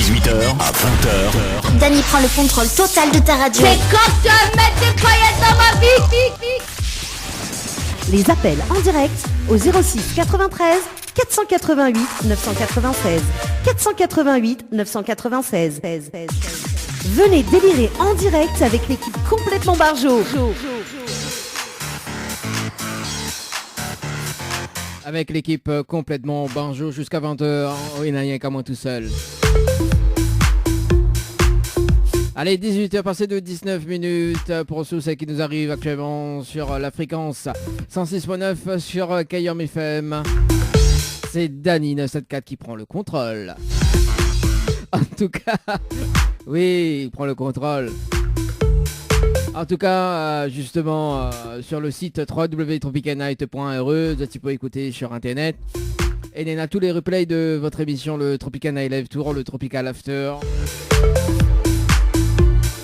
18h à 20h. Dany prend le contrôle total de ta radio. C'est quand tu vas mettre des paillettes dans ma vie. Les appels en direct au 06 93 488 996. 488 996. Venez délirer en direct avec l'équipe complètement Barjo. Avec l'équipe complètement Barjo jusqu'à 20h. Oui, il n'y a rien qu'à moi tout seul. Allez, 18h passé de 19 minutes pour tous ceux qui nous arrivent actuellement sur la fréquence 106.9 sur Kayom FM. C'est Dany 974 qui prend le contrôle. En tout cas, oui, il prend le contrôle. En tout cas, justement, sur le site www.tropicanight.re, tu peux écouter sur internet. Et il y en a tous les replays de votre émission, le Tropical Night Live Tour, le Tropical After.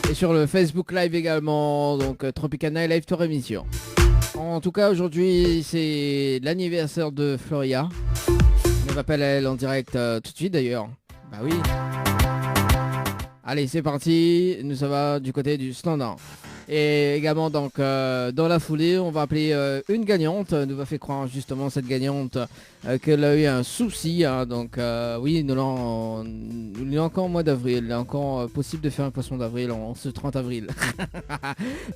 Et sur le Facebook Live également, donc Tropical Night Live Tour émission. En tout cas, aujourd'hui, c'est l'anniversaire de Floria. On m'appelle elle en direct tout de suite d'ailleurs. Bah oui. Allez, c'est parti. Nous, ça va du côté du standard. Et également, donc, dans la foulée, on va appeler une gagnante. Nous va faire croire justement cette gagnante qu'elle a eu un souci. Hein, donc, oui, il est encore au mois d'avril. Il est encore possible de faire un poisson d'avril en ce 30 avril. Donc,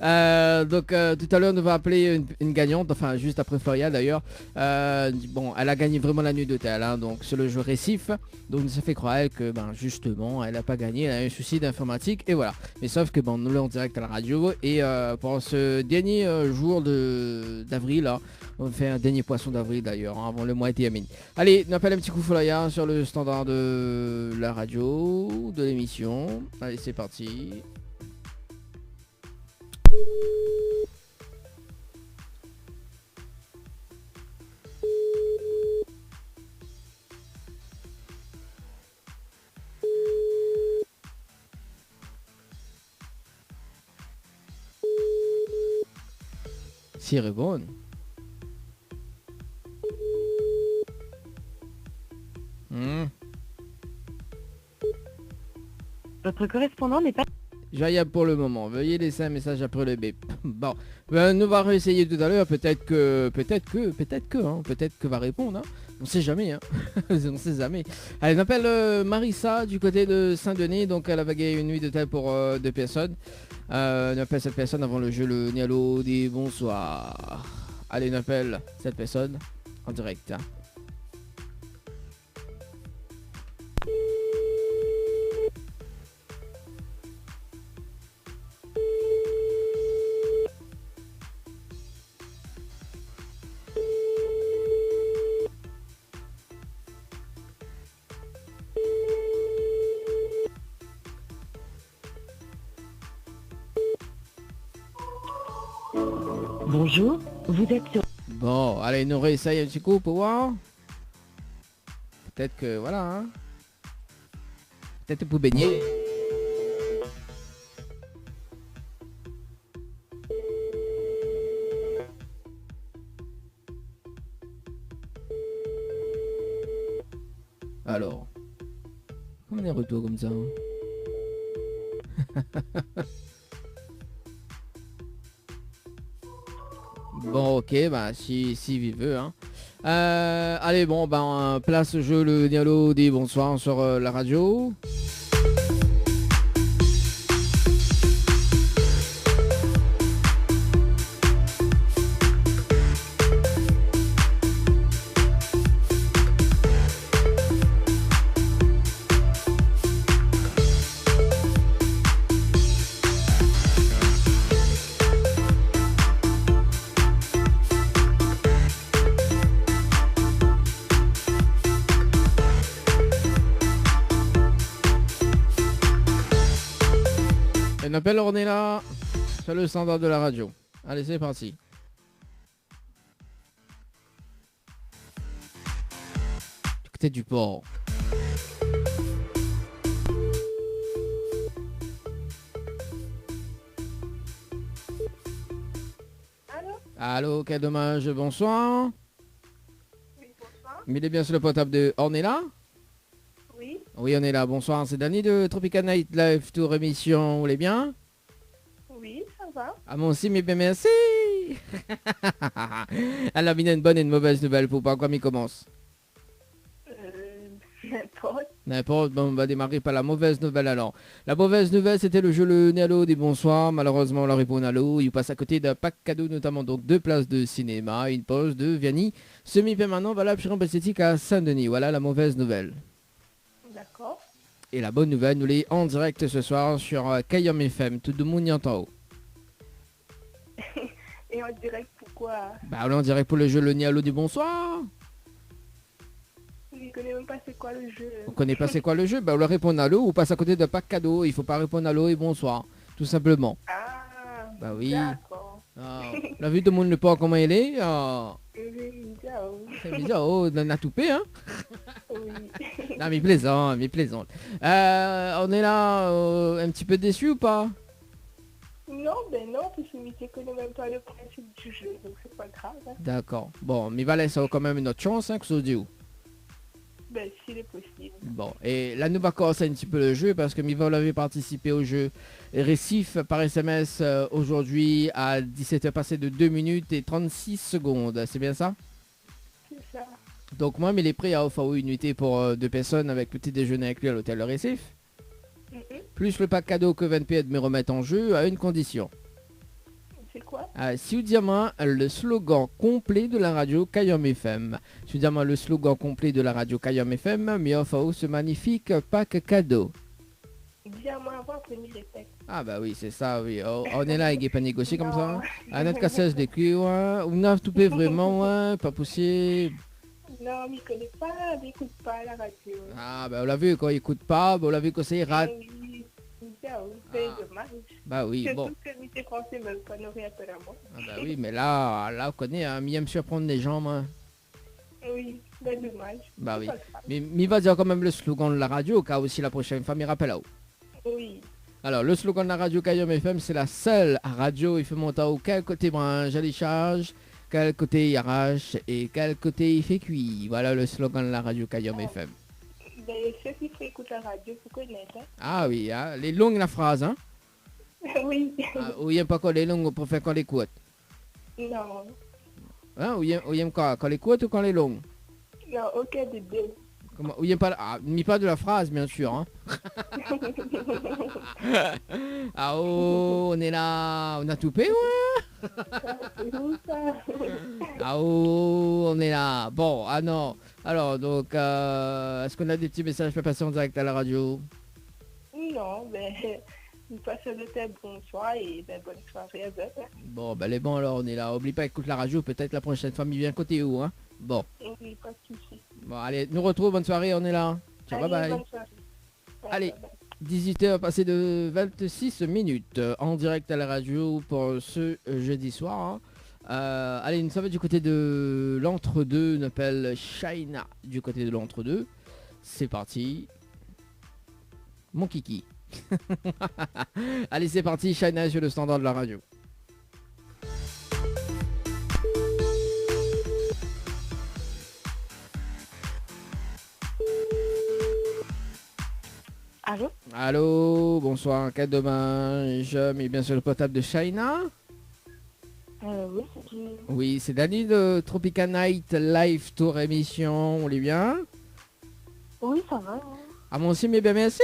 tout à l'heure, nous va appeler une gagnante. Enfin, juste après Floria d'ailleurs. Bon, elle a gagné vraiment la nuit d'hôtel. Hein, donc, sur le jeu Récif. Donc, ça fait croire elle que, ben, justement, elle n'a pas gagné. Elle a eu un souci d'informatique. Et voilà. Mais sauf que, bon, nous l'avons en direct à la radio. Et pour ce dernier jour d'avril, hein, on fait un dernier poisson d'avril d'ailleurs, hein, avant le mois est terminé. Allez, on appelle un petit coup Floria sur le standard de la radio, de l'émission. Allez, c'est parti. Si répond. Votre correspondant n'est pas Joignable pour le moment. Veuillez laisser un message après le bip. Bon, nous va réessayer tout à l'heure. Peut-être que va répondre. Hein. On sait jamais. Hein. On sait jamais. Allez, on appelle Marissa du côté de Saint-Denis. Donc, elle a vagué une nuit d'hôtel pour 2 personnes. On appelle cette personne avant le jeu. Le Nialo dit bonsoir. Allez, on appelle cette personne en direct. Hein. Bonjour, vous êtes sur... Bon, allez, nous réessaye un petit coup pour voir. Peut-être que, voilà, hein. Peut-être pour baigner. Alors. Comment on est retour comme ça, hein. Bon, ok, bah si il veut, hein. Allez, bon, bah place jeu le Nialo dit bonsoir sur la radio. On appelle Ornella sur le standard de la radio. Allez, c'est parti. Du côté du port. Allô, quel dommage, bonsoir. Oui, bonsoir. Mais il est bien sur le portable de Ornella. Oui. Oui, on est là. Bonsoir, c'est Dani de Tropical Night Live Tour émission. Vous allez bien? Oui, ça va. Ah, moi aussi, mais bien merci. Alors, il y a une bonne et une mauvaise nouvelle pour pas quoi il commence. N'importe. N'importe, bon, on va démarrer par la mauvaise nouvelle alors. La mauvaise nouvelle, c'était le jeu Le Nialo des bonsoirs. Malheureusement, on leur répond Nalo. Il passe à côté d'un pack cadeau, notamment donc 2 places de cinéma, une pause de Vianney. Semi-permanent, valable sur un esthétique à Saint-Denis. Voilà la mauvaise nouvelle. D'accord. Et la bonne nouvelle, nous l'est en direct ce soir sur Kayam FM. Tout le monde y entend. Et on dirait pourquoi. Bah, on est en direct pour le jeu Le Nialo des bonsoirs. Je ne connais même pas c'est quoi le jeu. On connaît pas c'est quoi le jeu? Bah, on leur répond Nalo ou passe à côté d'un pack cadeau. Il faut pas répondre Nalo et bonsoir. Tout simplement. Ah. Bah oui. D'accord. Ah, la vue de monde ne pas comment il est. Ah. C'est bizarre, oh, on a tout payé, hein. Oui. Non, mais plaisant, mais plaisant. On est là, un petit peu déçu ou pas? Non, ben non, parce que je ne connais même pas le principe du jeu, donc c'est pas grave. Hein. D'accord. Bon, mais va laisser quand même une autre chance, hein, que ça se dit où. Ben, s'il est possible. Bon, et là, nous va commencer un petit peu le jeu parce que Miva avait participé au jeu Récif par SMS aujourd'hui à 17h passé de 2 minutes et 36 secondes. C'est bien ça? C'est ça. Donc moi, il est prêt à offrir une nuitée pour 2 personnes avec petit déjeuner inclus à l'hôtel Le Récif. Mhm. Plus le pack cadeau que 20 me remettent en jeu à une condition. C'est quoi? Si vous dites le slogan complet de la radio Kayam FM. Si vous dites le slogan complet de la radio Kayam FM, mais offre ce magnifique pack cadeau. Dis-moi avant, après, je répète. Ah bah oui, c'est ça, oui. Oh, on est là, il n'est pas négocié comme ça. Non. À notre cassage des culs, ouais. On a tout fait vraiment, ouais. Pas possible. Non, mais je connais pas, n'écoute pas la radio. Ah bah on l'a vu, quand il écoute pas, bah, on l'a vu quand c'est rate. Oui, c'est dommage. Bah oui, bon. Surtout que j'étais français, même pas nous réappelle à moi. Ah bah oui, mais là, on connaît, hein. Il aime surprendre les gens, moi. Oui, ben dommage. Bah oui. C'est pas grave. Mais il va dire quand même le slogan de la radio, car aussi la prochaine fois, il rappelle là-haut. Oui. Alors, le slogan de la radio Kayam FM, c'est la seule radio, il fait monter au quel côté branche, il charge, quel côté il arrache et quel côté il fait cuit. Voilà le slogan de la radio Kayam FM. Ben, ceux qui écoutent la radio, faut connaître. Hein? Ah oui, hein, les longues la phrase, hein. Oui. Ah, ou il aime pas quand les longues pour faire quand les courtes. Non. Hein, ou il aime quand les courtes ou quand les longues. Non, aucun des deux. Comment, ou il aime pas, mis pas de la phrase, bien sûr, hein. Ah oh, on est là, on a tout payé, ouais. C'est où ça? Ah oh, on est là. Bon, ah non. Alors, donc, est-ce qu'on a des petits messages pour passer en direct à la radio? Non, ben, nous passons de très bonsoir et ben, bonne soirée à vous. Bon, ben les bons alors, on est là. Oublie pas, écoute la radio, peut-être la prochaine fois, il vient côté où, hein. Bon. Oui, pas de soucis. Bon, allez, nous retrouve, bonne soirée, on est là. Ciao, Allez, bye bye. bonne soirée. Bye, Allez. bye, bye. 18h passé de 26 minutes en direct à la radio pour ce jeudi soir. Hein. Allez, nous sommes du côté de l'entre-deux, on appelle Shaina du côté de l'entre-deux. C'est parti. Mon kiki. Allez, c'est parti, Shaina sur le standard de la radio. Allô? Allô, bonsoir, quel dommage. Mais bien sûr le portable de Shaina. Oui, c'est qui? Oui, c'est Dani de Tropical Night Live Tour émission. On est bien? Oui, ça va. Hein? Ah, mon aussi, mais bien merci.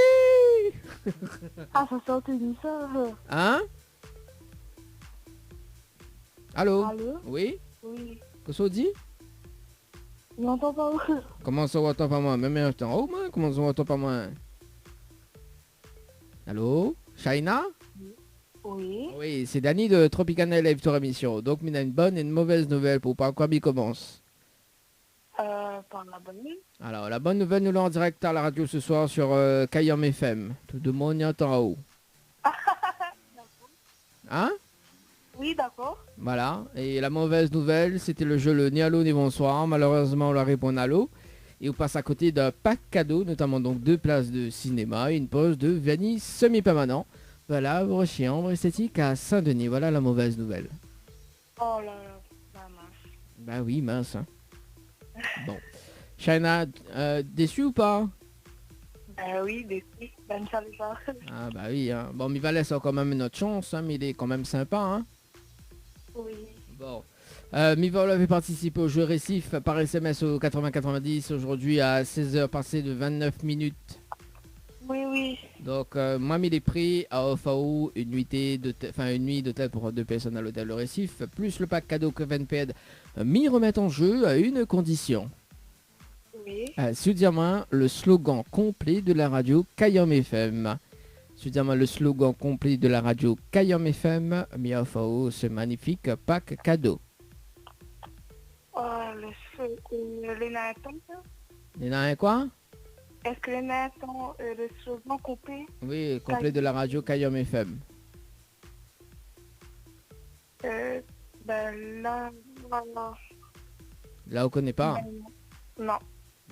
Ah, ça sort de ça. Hein? Allô? Allô? Oui? Oui. Qu'est-ce qu'on dit? Je n'entends pas. Comment ça va pas moi? Même en temps. Oh, moi, comment ça va pas moi? Allô? Shaina? Oui. Oui, c'est Dani de Tropical Night Live Tour émission. Donc, il y a une bonne et une mauvaise nouvelle pour pas quoi il commence. Par la bonne nuit. Alors, la bonne nouvelle, nous l'avons en direct à la radio ce soir sur Kayam FM. Tout le monde y entend en haut. Hein? Oui, d'accord. Voilà. Et la mauvaise nouvelle, c'était le jeu Le Ni Allô ni Bonsoir. Malheureusement, on leur répond Allô. Et on passe à côté d'un pack cadeau, notamment donc 2 places de cinéma et une pause de Vianney semi-permanent. Voilà, Rocher Ambre Esthétique à Saint-Denis. Voilà la mauvaise nouvelle. Oh là là, bah mince. Bah oui, mince. Hein. Bon. Shaina, déçu ou pas? Oui, des filles. Ben, ça les va. Ah bah oui, hein. Bon, mais il va laisser quand même une autre chance, hein, mais il est quand même sympa, hein. Oui. Bon. Mival avait participé au jeu récif par SMS au 80-90 aujourd'hui à 16h passées de 29 minutes. Oui, oui. Donc moi mis les prix à OFAO, une nuit d'hôtel pour 2 personnes à l'hôtel Le Récif, plus le pack cadeau que Venped m'y remettent en jeu à une condition. Oui. Soutiens-moi le slogan complet de la radio Kayom FM. Soutiens-moi le slogan complet de la radio Kayom FM, mis à OFAO ce magnifique pack cadeau. Les Nathan, Il y en a un quoi? est-ce que les Nathan, le slogan complet? Oui, complet de la radio Kayom FM. Ben là, non. Là, on connaît pas. Non.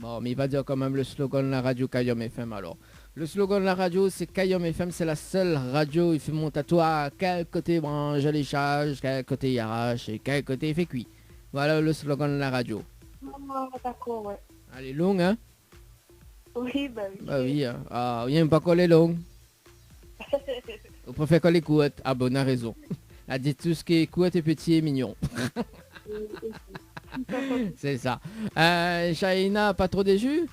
Bon, mais il va dire quand même le slogan de la radio Kayom FM alors. Le slogan de la radio, c'est Kayom FM, c'est la seule radio, il fait monter à toi, quel côté branche les charges, quel côté il arrache et quel côté il fait cuit. Voilà le slogan de la radio. Non, d'accord, ouais. Elle est longue, hein? Oui, bah oui. Bah oui, hein. Ah, il n'aime pas qu'on les longues. On préfère qu'on les courte. Ah bon, on a raison. Elle dit tout ce qui est court et petit et mignon. C'est ça. Shaina, pas trop déçu?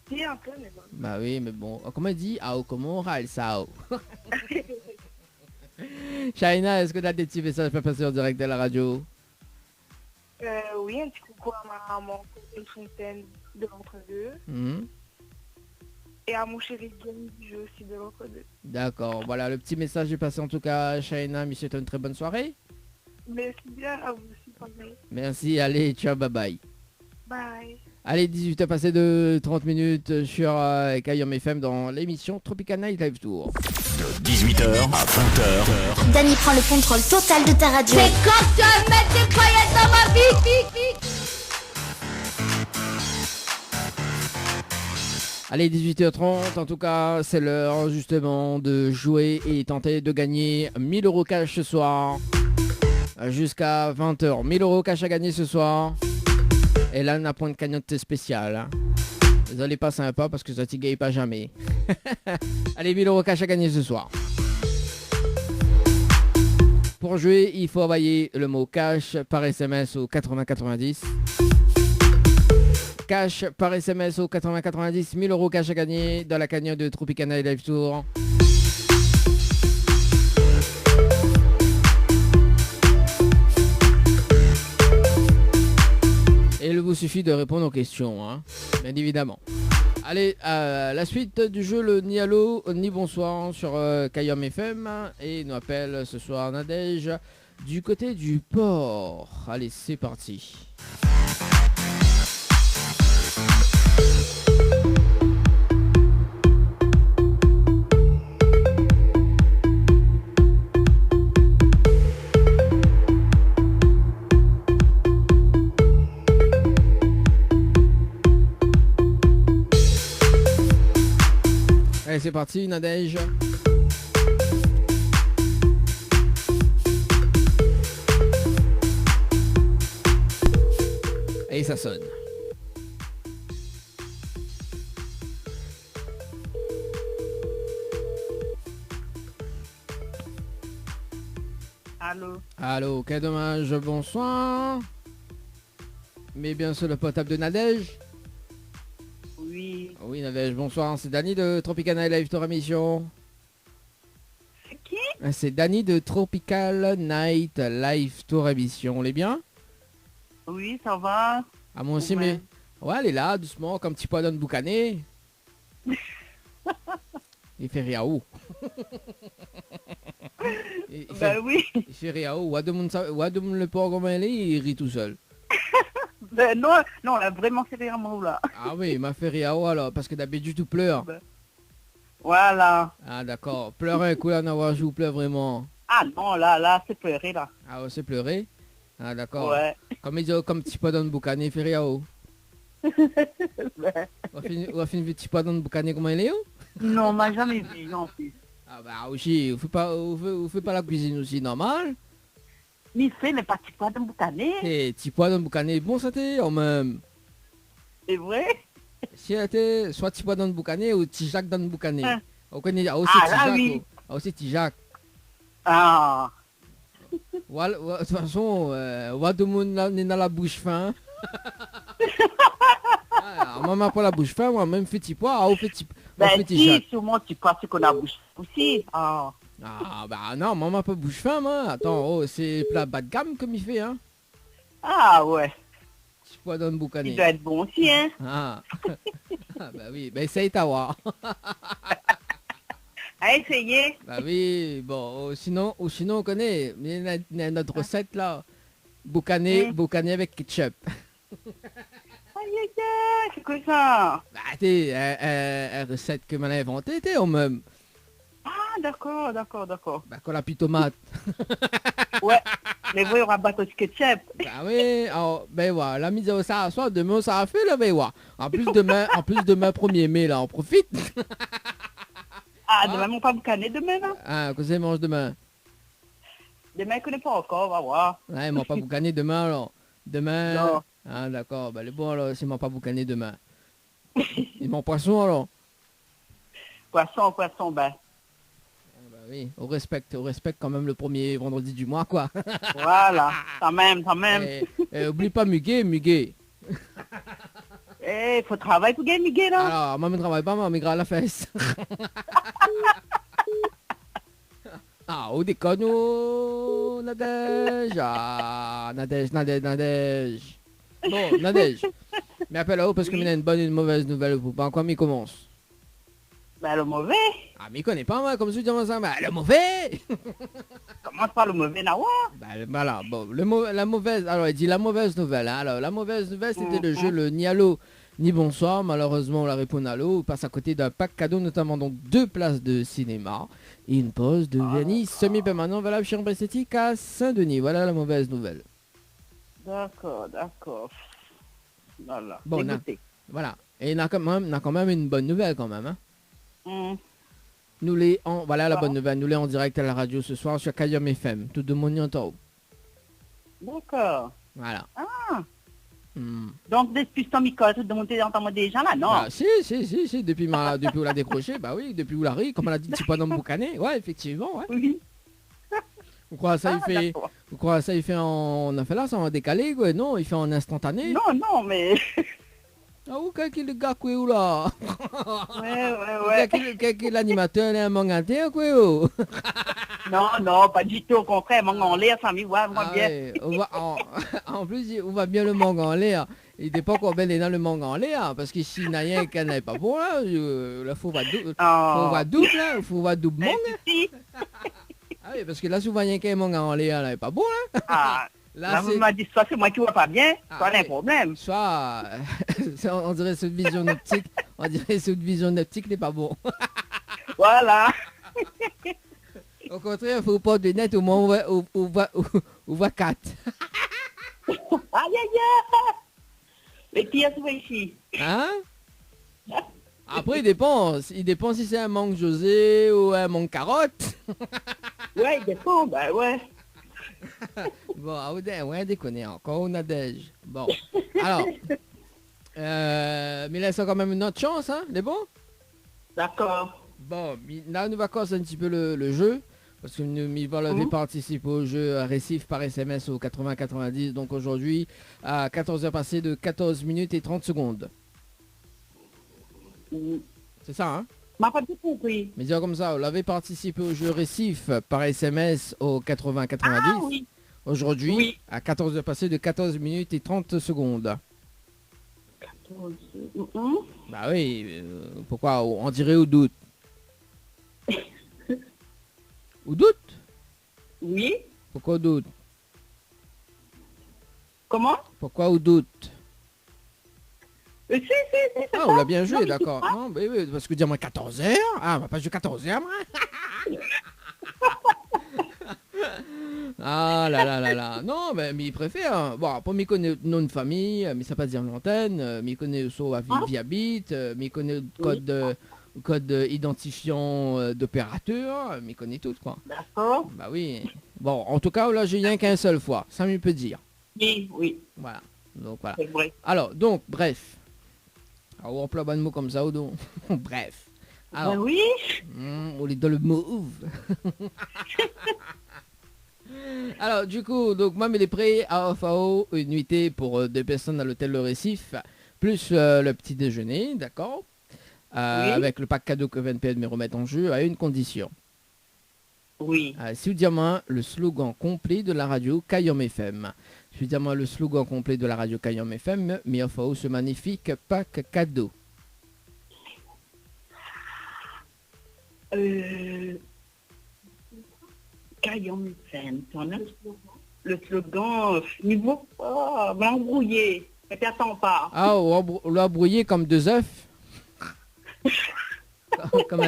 Si, un peu, mais bon. Bah oui, mais bon. Comment elle dit? Ah, comment on râle ça? Shaina, est-ce que tu as des petits messages pour passer en direct de la radio? Oui, un petit coucou à ma maman, une fontaine de l'entre-deux. Et à mon chéri Guillaume du jeu aussi de l'entre-deux. D'accord, voilà, le petit message est passé en tout cas. Shaina, monsieur, une très bonne soirée. Merci bien à vous aussi, pareil. Merci, allez, ciao, bye bye. Bye. Allez, 18h passé de 30 minutes sur Kayom FM dans l'émission Tropical Night Live Tour. De 18h à 20h. Dany prend le contrôle total de ta radio. C'est quand tu vas mettre des croyettes dans ma vie. Allez, 18h30, en tout cas, c'est l'heure justement de jouer et tenter de gagner 1000 € cash ce soir. Jusqu'à 20h. 1000 € cash à gagner ce soir. Et là, on a point de cagnotte spéciale. Hein. Désolé, pas sympa parce que ça t'y gagne pas jamais. Allez, 1000 € cash à gagner ce soir. Pour jouer, il faut envoyer le mot cash par SMS au 8090. Cash par SMS au 8090. 1000 € cash à gagner dans la cagnotte de Tropical Night Live Tour. Et il vous suffit de répondre aux questions, hein, bien évidemment. Allez, la suite du jeu, le ni allô, ni bonsoir sur Kayom FM. Et il nous appelle ce soir Nadège du côté du port. Allez, c'est parti. Allez, c'est parti, Nadège. Et ça sonne. Allô. Allô, quel dommage, bonsoir. Mais bien sûr le potable de Nadège. Oui. Oui, Nadège, bonsoir, c'est Dany de Tropical Night Live Tour émission. C'est qui? C'est Dany de Tropical Night Live Tour émission, on est bien? Oui, ça va. Ah moi aussi, Ouais. mais... Ouais, elle est là, doucement, comme petit poids d'un boucané. Il fait riaou. Ben oui. Il fait riaou. Ouadoum le porc comme elle est, il rit tout seul. Ben non, non, là, vraiment, c'est vraiment là. Ah oui, il m'a fait riaou alors, parce que d'habitude tu pleures. Voilà. Ah d'accord, pleure un coup là, n'avoir joué, pleure vraiment. Ah non, là, c'est pleurer, là. Ah ouais, c'est pleurer. Ah d'accord. Ouais. Comme il dit, comme petit poids dans le boucané, il fait riaou. Ben, On va finir petit poids dans le boucané comme elle est, oh? non, on m'a jamais vu, en plus. Ah bah aussi, vous faites pas la cuisine aussi normal. Mais fait, mais pas petit pois de boucané. Et petit pois dans le boucané, bon santé en même. C'est vrai? Si elle était soit Tipois dans le boucané ou Tijac dans le boucané. Hein. On connaît aussi Ah, là, Tijac. oui. Aussi Tijac. Ah, De toute façon, tout le monde est dans la bouche fin. Maman pas la bouche fin, moi même fait Tipois, on fait Tijac. ben si, sûrement tu penses qu'on a bouche aussi. Ah, Ah bah non, maman pas bouche fin, moi. Attends, oh, c'est plat bas de gamme comme il fait, hein. ah ouais, Tipois dans le boucané. il doit être bon aussi, hein. Ah. Ah bah oui, bah essaye ta voir. À essayer. Bah oui, bon, sinon on connaît notre recette là. Boucané avec ketchup. Aïe, aïe, aïe, c'est quoi ça? Bah t'es une recette que m'en a inventée, t'es au même. Ah, d'accord. Bah qu'on la pis tomate. Ouais, mais vous, il y aura bateau de ketchup. Bah oui, alors, ben voilà, la mise au ça soir, demain ça a fait là, ben voilà. En plus demain 1er mai là, on profite. Ah, demain, mon pas boucané demain, là. Ah, que c'est mange demain. Demain, il connaît pas encore, on va voir. Ouais, ils m'ont pas boucané demain alors. Demain. Non. Ah d'accord, bah le bon alors, c'est m'ont pas boucané demain. Ils m'ont poisson alors. Poisson, ben. Ah, bah oui, on respecte quand même le premier vendredi du mois quoi. Voilà, quand même. Oublie pas Muguet. Eh, faut travailler pour gagner, Miguel, là. Alors, moi je ne travaille pas, moi je à la fesse. Ah, au déconne, oh, Nadège. Ah, Nadège. Bon, Nadège. Mais appelle là-haut parce que il y a une bonne et une mauvaise nouvelle pour pas. Quoi, m'y commence. Ben, le mauvais. Ah, m'y connais pas, moi, comme je dis ça. Bah, le mauvais. Commence par le mauvais, là, ouais. Bah, voilà, bon, la mauvaise. Alors, il dit la mauvaise nouvelle. Hein. Alors, la mauvaise nouvelle, c'était le jeu, le ni allô, ni bonsoir. Malheureusement, on la répond allô. On passe à côté d'un pack cadeau, notamment donc 2 places de cinéma et une pause de vernis semi-permanent valable chez Ambre Esthétique à Saint-Denis. Voilà la mauvaise nouvelle. D'accord. Voilà. Bon, Dégoûté. Voilà. Et on a quand même une bonne nouvelle quand même. Hein. Hum. Voilà la bonne nouvelle. Nous l'est en direct à la radio ce soir sur Kayam FM. Tout le monde y entend. D'accord. Voilà. Ah. Hmm. Donc, depuis ton micro, tout le monde entend déjà là, non? Bah, si, depuis où l'a décroché, bah oui, depuis où l'a ri, comme elle a dit, c'est pas dans le boucané. Ouais, effectivement, ouais. Oui. Vous croyez ça, D'accord. il fait on a fait là, ça va décaler, quoi. Non, il fait en instantané. Non, mais... Ah, ou quel est le gars, quoi, ou là? Ouais. Quel est l'animateur, là, mon gâté, quoi, ou? Non, pas du tout, au contraire, mon l'air, ça m'y voit, moi Ah, bien. ouais, en plus, on va bien le mangue en l'air. Il dépend qu'on est dans le mangue en l'air, parce que s'il n'y a rien qu'elle n'est pas bon, là, il faut voir double, là, faut voir double mangue. Si. Ah oui, parce que là, souvent, il y a qu'un mangue en l'air, là, il n'est pas bon, là. Ah, Là, là, vous m'avez dit, soit c'est moi qui vois pas bien, soit oui. un problème. Soit, on dirait cette vision optique, n'est pas bon. Voilà. Au contraire, il faut pas de net au moins on voit 4. Aïe, aïe, aïe. Les pires, c'est ici. Hein? Après, il dépend si c'est un mangue José ou un mangue carotte. Ouais, il dépend, bah ouais. Bon, ouais, déconner, encore on a déjà. Bon, alors, mais laisse quand même une autre chance, hein, c'est bon? D'accord. Bon, là, nous va commencer un petit peu le jeu, parce que nous allons participer au jeu récif par SMS au 80-90, donc aujourd'hui, à 14h passé de 14 minutes et 30 secondes. C'est ça, hein? M'a pas tout compris. Mais dire comme ça, vous l'avez participé au jeu récif par SMS au 80-90. Ah oui. Aujourd'hui, Oui. à 14h passé de 14 minutes et 30 secondes. 14. Bah oui, pourquoi? On dirait au doute. Au doute? Oui. Pourquoi au doute? Comment? Pourquoi au doute? Si, c'est Ah, ça. on l'a bien joué, Non, mais d'accord. c'est Non, mais oui, parce que dire-moi 14h. Ah, on va pas jouer 14h, moi. Ah là là là là. Non, mais il préfère. Hein. Bon, pour m'y connaître nom de famille, mais ça pas dire l'antenne, m'y connaît sur vie habite, m'y connaît le code identifiant d'opérateur, m'y connaît tout, quoi. D'accord. Bah oui. Bon, en tout cas, là, j'ai rien qu'un seul fois. Ça me peut dire. Oui. Voilà. Donc voilà. C'est vrai. Alors, donc, bref. Ah, on emploie pas de mots comme ça, ou donc. Bref. Alors, Ben oui. on est dans le move. Alors, du coup, donc, moi, il est prêt à OFAO, une nuitée pour 2 personnes à l'hôtel Le Récif, plus le petit déjeuner, d'accord Oui. Avec le pack cadeau que VNPN me remet en jeu, à une condition. Oui. Si vous dites moi le slogan complet de la radio Kayom FM. Si vous dites moi le slogan complet de la radio Kayom FM, mais OFAO ce magnifique pack cadeau. Kayom FM, le slogan, niveau embrouillé. Ne t'attends pas. Ah, on l'a brouillé comme 2 œufs. comme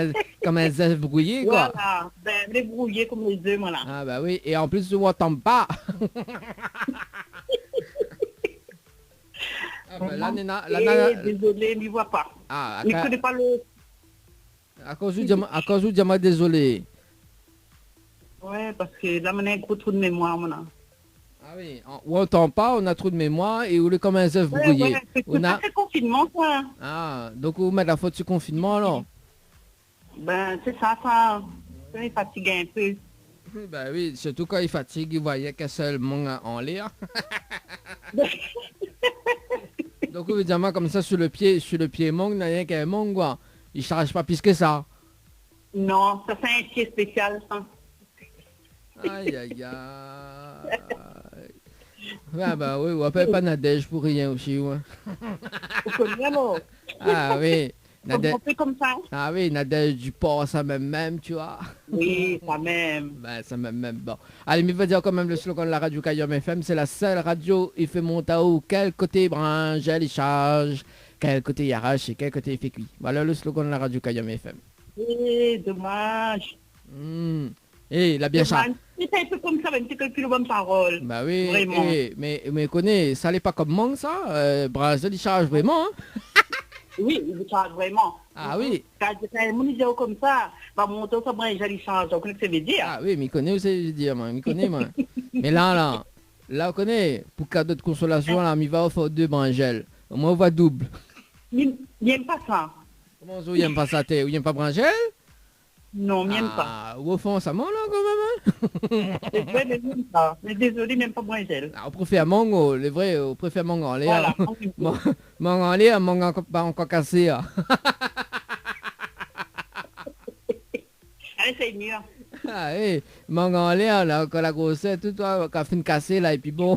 un œuf brouillé, quoi. Voilà, ben, les brouillés comme les œufs, voilà. Ah bah oui, et en plus on n'entend pas. Ah bah, la nana, Désolé, n'y vois pas. Ah, Ne connais pas le... à cause du diamant, désolé. Ouais, parce que là, on a un gros trou de mémoire, maintenant. Ah oui, on n'entend pas, on a trop de mémoire et on est comme un œuf brouillé. C'est On a... le confinement, quoi. Ah, donc vous mettez la faute sur confinement alors. Ben, c'est ça, ça est fatigué un peu. Bah oui, surtout quand il fatigue, il voyait qu'un seul monde en l'air. Donc évidemment comme ça sur le pied monde, il n'y a rien qu'un monde quoi. Il charge pas plus que ça. Non, ça c'est un pied spécial, ça. Aïe aïe aïe. Ouais bah oui, on appelle pas Nadège pour rien aussi, ouais. Vous connaissez alors? Ah oui. On fait comme ça. Ah oui, Nadège du port, ça même, tu vois. Oui, ça même. Ben, ça même, bon. Allez, mais va dire quand même le slogan de la radio Kayom FM, c'est la seule radio, il fait monter haut, quel côté branche, elle charge, quel côté il arrache et quel côté il fait cuit. Voilà le slogan de la radio Kayom FM. Eh, dommage. Eh, la bien charge. C'est un peu comme ça, même si quelqu'un bonne parole. Bah oui, vraiment. Mais connais, ça n'est pas comme manque ça, branche, il charge vraiment, hein. Oui, il vous charge vraiment. Ah oui. Quand un monde comme ça, va monter ça, moi, j'allais changer. Donc, qu'est-ce que ça veut dire? Ah oui, mais il connaît aussi, je veux dire, moi, il connaît, moi. Mais là, on connaît, pour cadeau de consolation, là, il va offrir 2 brangelles. Au moins, on va double. Il n'aime pas ça. Comment ça, il n'aime pas ça, il n'aime pas brangelle? Non, il n'aime pas. Ou au fond, ça ment, là, quand même, hein. C'est vrai, mais il n'aime pas. Mais désolé, il n'aime pas brangelle. On préfère mango, les vrais, on préfère mango en l'air. Voilà. Mango en l'air, mango encore cassé. Hein. Allez, c'est mieux. Ah oui, mango en l'air, là, quand la grossesse, tout toi, quand fin de casser, là, et puis bon.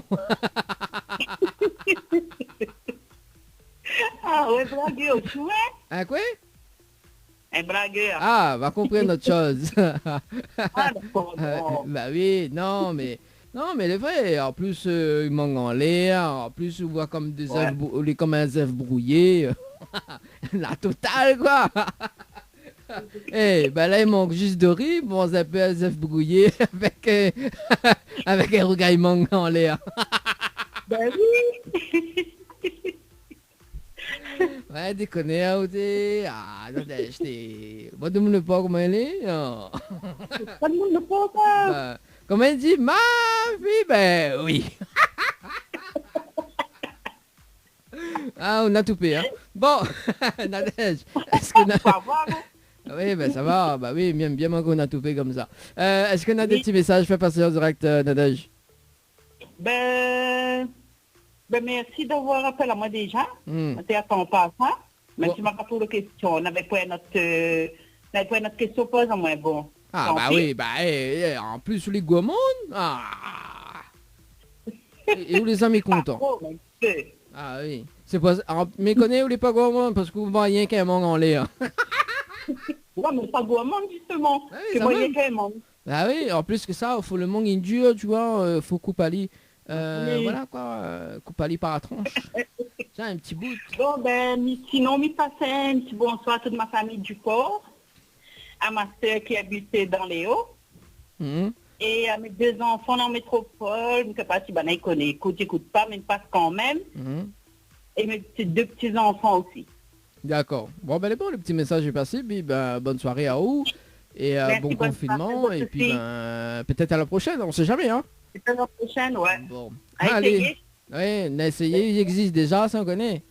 Ah ouais, blagueur, tu vois? Hein, quoi? Un blagueur. Ah, va comprendre autre chose. Ah, d'accord. Bon. Bah oui, non, mais les vrais, en plus, il manque en l'air, en plus, on voit comme des œufs, comme un œuf brouillé. La totale, quoi. Eh, ben là, il manque juste de riz, bon, ça peut un œuf brouillé avec, avec un regaillement en l'air. Ben oui. Ouais, déconner, hein, t'es... Ah, non, j'étais... Moi, tout le monde ne pas comment elle est. Non. Tout le monde ne pense pas. Bah, comment elle dit, ma fille, ben oui. Ah, on a tout payé, hein. Bon, Nadège, est-ce que... Oui, ben ça va, bah oui, bien moins qu'on a tout payé comme ça. Est-ce qu'on a des petits messages fait passer en direct, Nadège? Ben merci d'avoir appelé à moi déjà. On t'attend pas ça. Mais tu m'as pas posé de questions. On avait pas notre question pose à moi. Bon. Ah bah oui, bah en plus sur les gourmands. Ah. Et où les amis contents. Ah oui. C'est pas. Mais connais où les pas gourmands parce que vous voyez qu'un mangue en l'air. Ouais, mais pas gourmand justement. Ah oui, c'est moyen qu'un mangue. Ah oui, en plus que ça, il faut le mangue dur, tu vois, faut couper à lit. Voilà quoi, coupe à lit par la tronche. Tiens, un petit bout. Bon ben, sinon, mi passe un petit bonsoir à toute ma famille du port, à ma soeur qui habitait dans les Hauts, et à mes 2 enfants dans la métropole, je ne sais pas si ils connaissent, écoute pas, mais ils passent quand même, et mes 2 petits enfants aussi. D'accord. Bon ben le petit message est passé, puis ben bonne soirée à vous, et merci, bon confinement, et puis ben peut-être à la prochaine, on sait jamais, hein. C'est à la prochaine, ouais. Bon. Allez. Oui, essayez, il existe déjà, ça on connaît.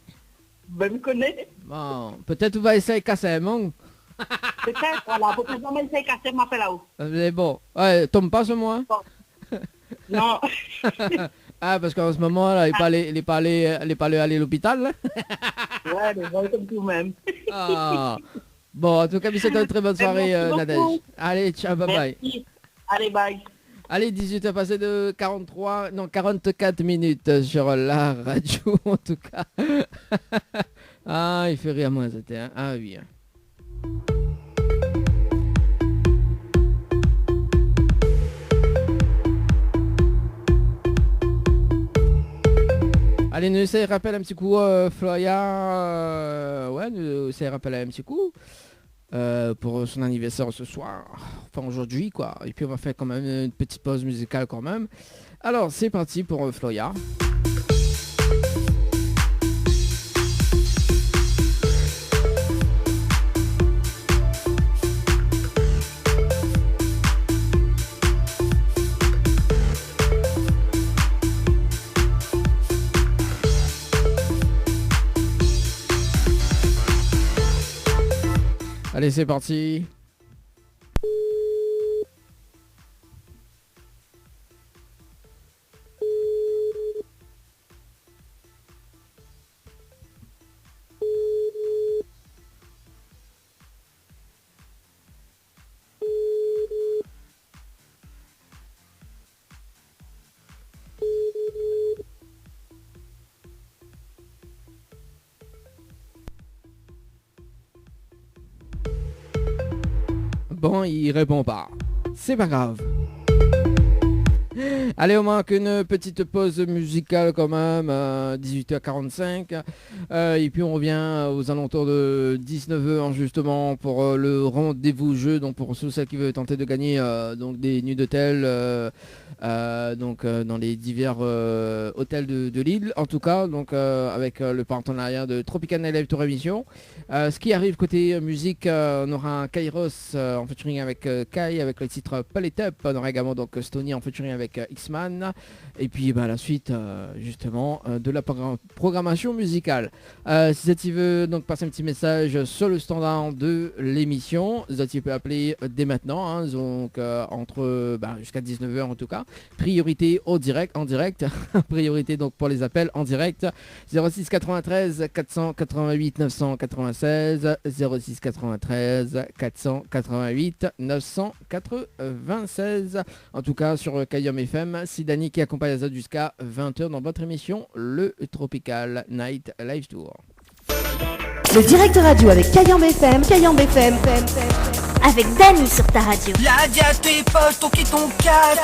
Ben, me connaît. Bon, peut-être on va essayer de casser un mangue. Peut-être, voilà, peut-être on va essayer de casser ma là-haut. Mais bon, ouais, tombe pas sur moi. Non. Ah, parce qu'en ce moment, là, il est pas allé aller à l'hôpital. Là. Ouais, mais bon, comme tout même. Ah. Bon, en tout cas, c'est une très bonne soirée, Merci Nadège. beaucoup. Allez, ciao, bye bye. Merci. Allez, bye. Allez, 18 passé de 44 minutes sur la radio, en tout cas. Ah, il fait rire moi, c'était. Hein. Ah oui. Allez, nous essayons de rappeler un petit coup, Floya. Ouais, nous essayons de rappeler un petit coup. Pour son anniversaire ce soir, enfin aujourd'hui quoi, et puis on va faire quand même une petite pause musicale quand même. Alors c'est parti pour Floya. Allez, c'est parti. Bon, il répond pas. C'est pas grave. Allez, on manque une petite pause musicale quand même, 18h45. Et puis on revient aux alentours de 19h justement pour le rendez-vous jeu. Donc pour ceux qui veulent tenter de gagner donc des nuits d'hôtel dans les divers hôtels de Lille. En tout cas, donc avec le partenariat de Tropical Nightlife Tour Émission. Ce qui arrive côté musique, on aura un Kairos en featuring avec Kai avec le titre Palette Up. On aura également donc Stony en featuring avec X-Man. Et puis la suite justement de la programmation musicale. Si tu veux donc passer un petit message sur le standard de l'émission, tu peux appeler dès maintenant, hein, donc entre jusqu'à 19h en tout cas. Priorité en direct. Priorité donc pour les appels en direct. 06 93 488 996 06 93 488 996. En tout cas sur Kayom FM, c'est Dani qui accompagne Azad jusqu'à 20h dans votre émission le Tropical Night Live Tour. Le direct radio avec Kayam FM. Avec Dani sur ta radio. La dia tes potes, ton qui ton cadre.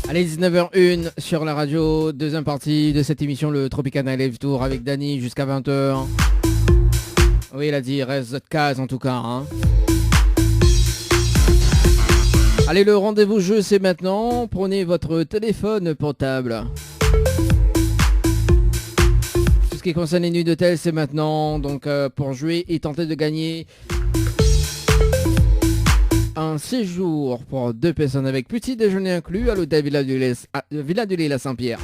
Allez, 19h01 sur la radio, deuxième partie de cette émission, le Tropical Night Live Tour avec Dani jusqu'à 20h. Oui, il a dit, reste de case en tout cas. Hein. Allez, le rendez-vous jeu, c'est maintenant. Prenez votre téléphone portable. Tout ce qui concerne les nuits d'hôtel, c'est maintenant. Donc, pour jouer et tenter de gagner un séjour pour 2 personnes avec petit déjeuner inclus à l'hôtel Villa du Lille à Saint-Pierre.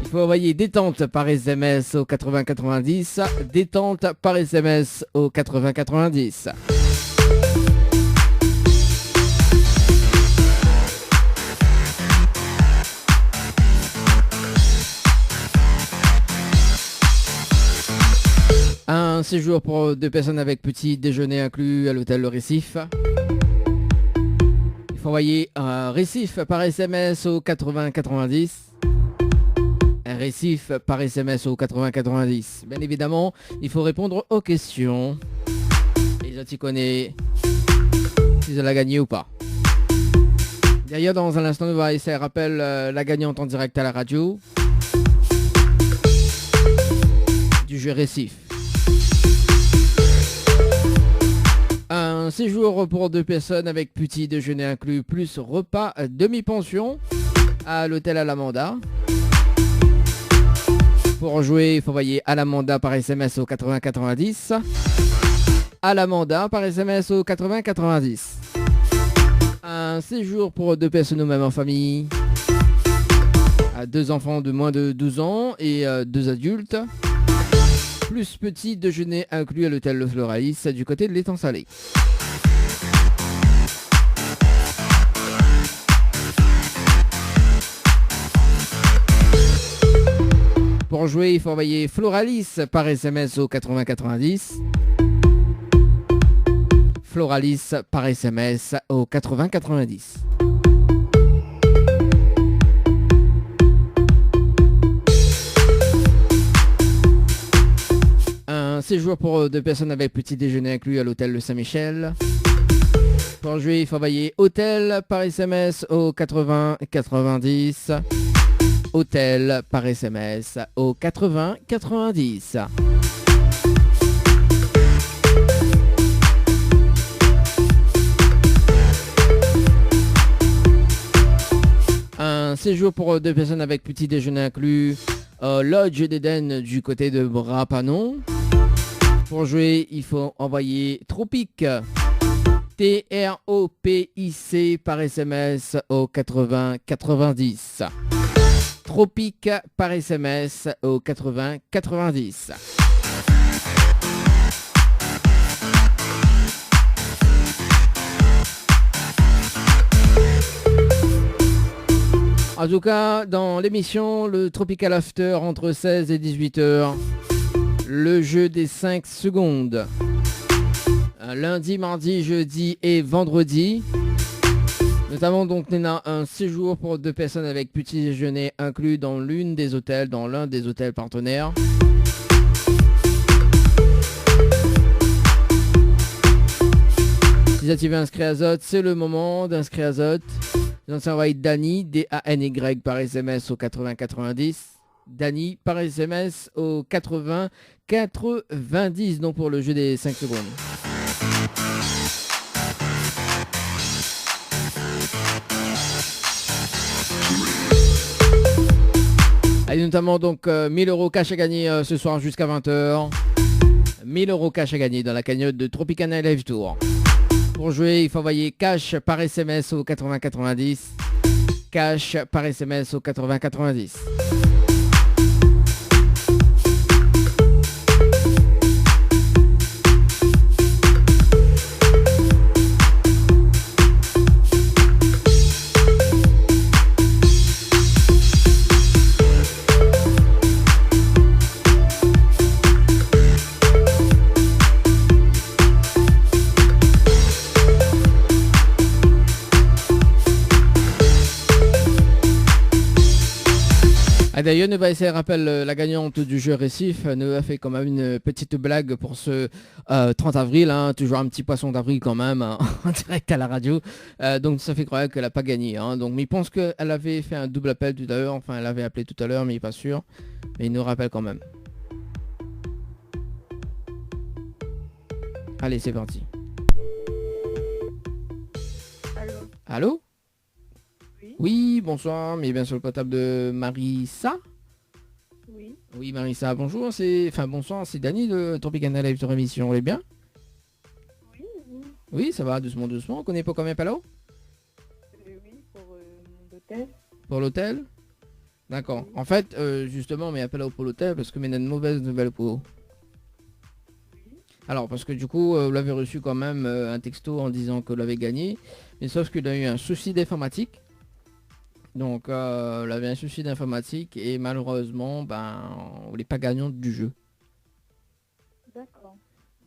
Il faut envoyer détente par SMS au 8090. Détente par SMS au 8090. Un séjour pour 2 personnes avec petit déjeuner inclus à l'hôtel Le Récif. Il faut envoyer un Récif par SMS au 8090. Un Récif par SMS au 8090. Bien évidemment, il faut répondre aux questions. Et je t'y connais si elle a gagné ou pas. D'ailleurs, dans un instant, on va essayer de rappeler la gagnante en direct à la radio du jeu Récif. Un séjour pour 2 personnes avec petit déjeuner inclus plus repas demi-pension à l'hôtel Alamanda. Pour jouer, il faut envoyer Alamanda par SMS au 8090. à l'Amanda par SMS au 80 90. Un séjour pour 2 personnes même en famille. À 2 enfants de moins de 12 ans et 2 adultes. Plus petit déjeuner inclus à l'hôtel Le Floralis du côté de l'étang salé. Pour jouer, il faut envoyer Floralis par SMS au 80 90. Floralis par SMS au 80 90. Un séjour pour 2 personnes avec petit déjeuner inclus à l'hôtel Le Saint-Michel. Pour jouer, il faut envoyer hôtel par SMS au 80 90. Hôtel par SMS au 80 90. Un séjour pour 2 personnes avec petit déjeuner inclus au Lodge d'Éden du côté de Brapanon. Pour jouer, il faut envoyer Tropic. TROPIC par SMS au 80 90. Tropic par SMS au 80 90. En tout cas, dans l'émission, le Tropical After entre 16 et 18h, le jeu des 5 secondes. Lundi, mardi, jeudi et vendredi. Notamment donc on a un séjour pour 2 personnes avec petit déjeuner inclus dans l'un des hôtels partenaires. Si vous activez inscrit Azote, c'est le moment d'inscrire Azote. Vous envoyez Dany, D-A-N-Y par SMS au 80 90. Dany par SMS au 80 90, donc pour le jeu des 5 secondes. Et notamment donc 1000 € cash à gagner ce soir jusqu'à 20h. 1000 € cash à gagner dans la cagnotte de Tropicana Live Tour. Pour jouer, il faut envoyer cash par SMS au 80 90. Cash par SMS au 80 90. D'ailleurs, Neva essayer rappelle la gagnante du jeu Récif. Neva a fait quand même une petite blague pour ce 30 avril. Hein, toujours un petit poisson d'avril quand même, hein, en direct à la radio. Donc ça fait croire qu'elle n'a pas gagné. Hein, donc, mais il pense qu'elle avait fait un double appel tout à l'heure. Enfin, elle avait appelé tout à l'heure, mais il n'est pas sûr. Mais il nous rappelle quand même. Allez, c'est parti. Allô? Allô? Oui. Oui, bonsoir, mais bien sur le portable de Marissa. Oui. Oui, Marissa, bonjour, bonsoir, c'est Dany de Tropicana Live sur émission, vous allez bien? Oui, oui. Oui, ça va, doucement, doucement, on connaît pas combien Palo? Oui, pour l'hôtel. Pour l'hôtel? D'accord, Oui. en fait, justement, mais appelle pour l'hôtel parce que mais on a une mauvaise nouvelle pour vous. Alors, parce que du coup, vous l'avez reçu quand même un texto en disant que vous l'avez gagné, mais sauf qu'il a eu un souci d'informatique. Donc, il avait un souci d'informatique et malheureusement, on n'est pas gagnante du jeu. D'accord.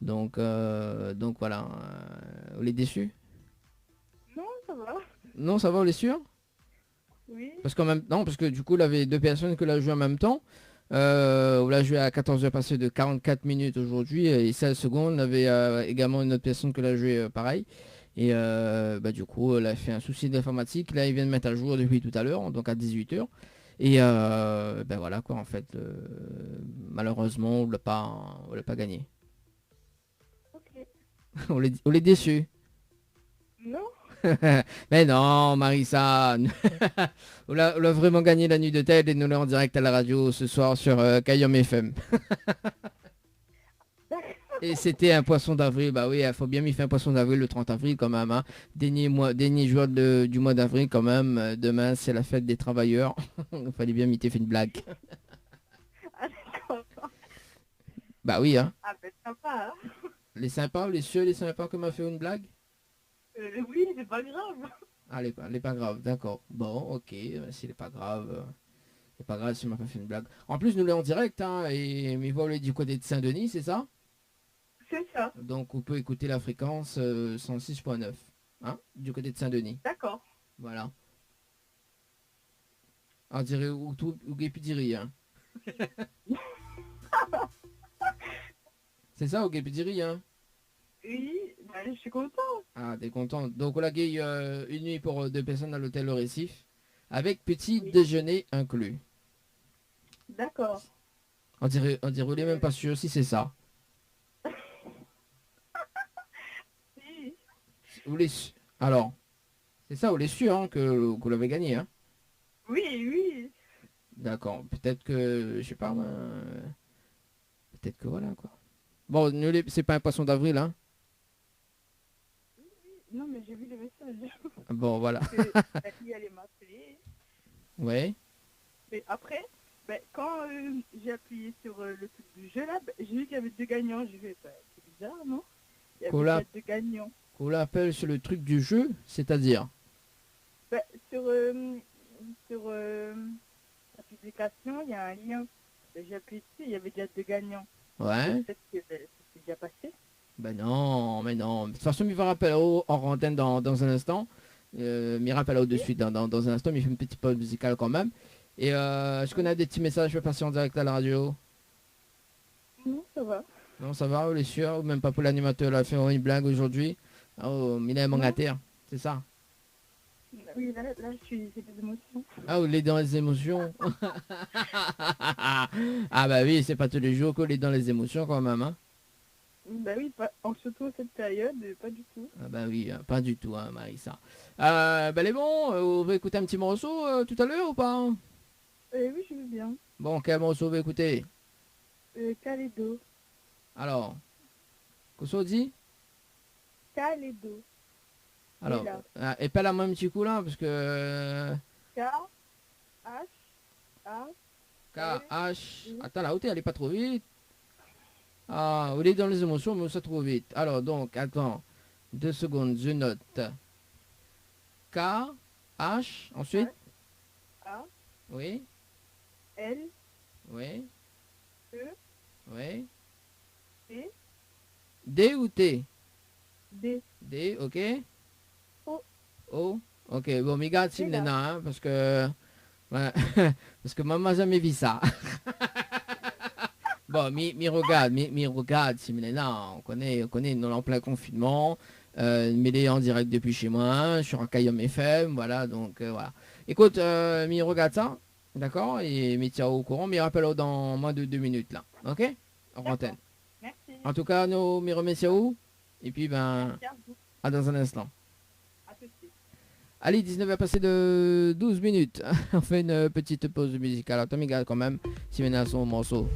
Donc voilà, vous l'êtes déçu? Non, ça va. Non, ça va, vous êtes sûr? Oui. Parce qu'en même temps, parce que du coup, il avait 2 personnes que l'a joué en même temps. On l'a joué à 14h passé de 44 minutes aujourd'hui et 16 secondes. On avait également une autre personne que l'a joué pareil. Et du coup, elle a fait un souci d'informatique. Là, il vient de mettre à jour depuis tout à l'heure, donc à 18h. Et voilà quoi, en fait, malheureusement, on l'a pas gagné. Ok. On l'est déçu. Non. Mais non, Marissa, on l'a vraiment gagné la nuit de tête et nous l'avons en direct à la radio ce soir sur Kayom FM. D'accord. Et c'était un poisson d'avril. Bah oui, il faut bien m'y faire un poisson d'avril le 30 avril quand même. Hein. Dernier jour du mois d'avril quand même. Demain, c'est la fête des travailleurs. Il fallait bien m'y faire une blague. Ah, d'accord. Bah oui, hein. Ah, ben, sympa, hein. Les sympas, les sympas qui m'a fait une blague. Oui, c'est pas grave. Ah, elle est pas grave, d'accord. Bon, ok, s'il est pas grave. C'est pas grave si on m'a pas fait une blague. En plus, nous l'avons en direct, hein, et mes voix du côté de Saint-Denis, c'est ça? C'est ça. Donc, on peut écouter la fréquence 106.9, hein, du côté de Saint-Denis. D'accord. Voilà. On dirait ou Guépidiri, hein. C'est ça, au Guépidiri, hein. Oui, ben, je suis content. Ah, t'es content. Donc, on a gagné une nuit pour 2 personnes à l'hôtel Le Récif, avec petit déjeuner inclus. D'accord. On dirait, on est même pas sûr si c'est ça. Si. Alors, c'est ça, on est sûr hein, que vous l'avez gagné. Hein. Oui, oui. D'accord. Peut-être que, je sais pas, peut-être que voilà quoi. Bon, c'est pas un poisson d'avril, hein. Non, mais j'ai vu le message. Bon, voilà. La fille allait m'appeler. Ouais. Mais après, ben, quand j'ai appuyé sur le truc du jeu là, ben, j'ai vu qu'il y avait 2 gagnants. J'ai fait, ben, c'est bizarre, non? Il y avait 2 gagnants. Qu'on l'appelle sur le truc du jeu, c'est-à-dire Ben, sur la publication, il y a un lien. Ben, j'ai appuyé dessus, il y avait déjà 2 gagnants. Ouais. Peut-être que c'est déjà passé. Ben non, mais non. De toute façon, il va rappeler en antenne dans un instant. Il rappelle de suite dans un instant, mais il fait une petite pause musicale quand même. Et est-ce qu'on a des petits messages à passer en direct à la radio? Non, ça va. Non, ça va, on est sûr. Ou même pas pour l'animateur, là, faire une blague aujourd'hui. Oh, il est mangataire, c'est ça? Oui, là j'ai des émotions. Ah, on est dans les émotions. Ah bah oui, c'est pas tous les jours qu'on est dans les émotions quand même, hein. Bah oui, surtout cette période, pas du tout. Ah bah oui, pas du tout, hein, Marissa. Bah les bons, on va écouter un petit morceau tout à l'heure ou pas? Oui, je veux bien. Bon, quel morceau on va écouter? Calédo. Alors, qu'est-ce qu'on dit? Calédo. Alors, et pas la même petit coup là, parce que... K-H-A... K-H... Attends, la hauteur, elle est pas trop vite. Ah, on est dans les émotions, mais ça trop vite. Alors, donc, attends. 2 secondes, je note. K, H, ensuite A. Oui. L. Oui. E. Oui. T. D ou T? D. D, ok. O. O. Ok, bon, mais garde C'est là. Simnena, hein, parce que... Ouais, parce que maman n'a jamais vu ça. Bon, mi regarde, Simnena, on connaît, nous en plein confinement, mais il est en direct depuis chez moi, sur un Kayom FM, voilà, donc voilà. Écoute, mi regarde ça, d'accord, et mi tient au courant, mi rappelle dans moins de 2 minutes, là, ok? En antenne. Merci. En tout cas, nous, mi remercie à vous, et puis, ben, à dans un instant. À tout de suite. Allez, 19 passé de 12 minutes. On fait une petite pause musicale. Attends, mais quand même, si maintenant son morceau.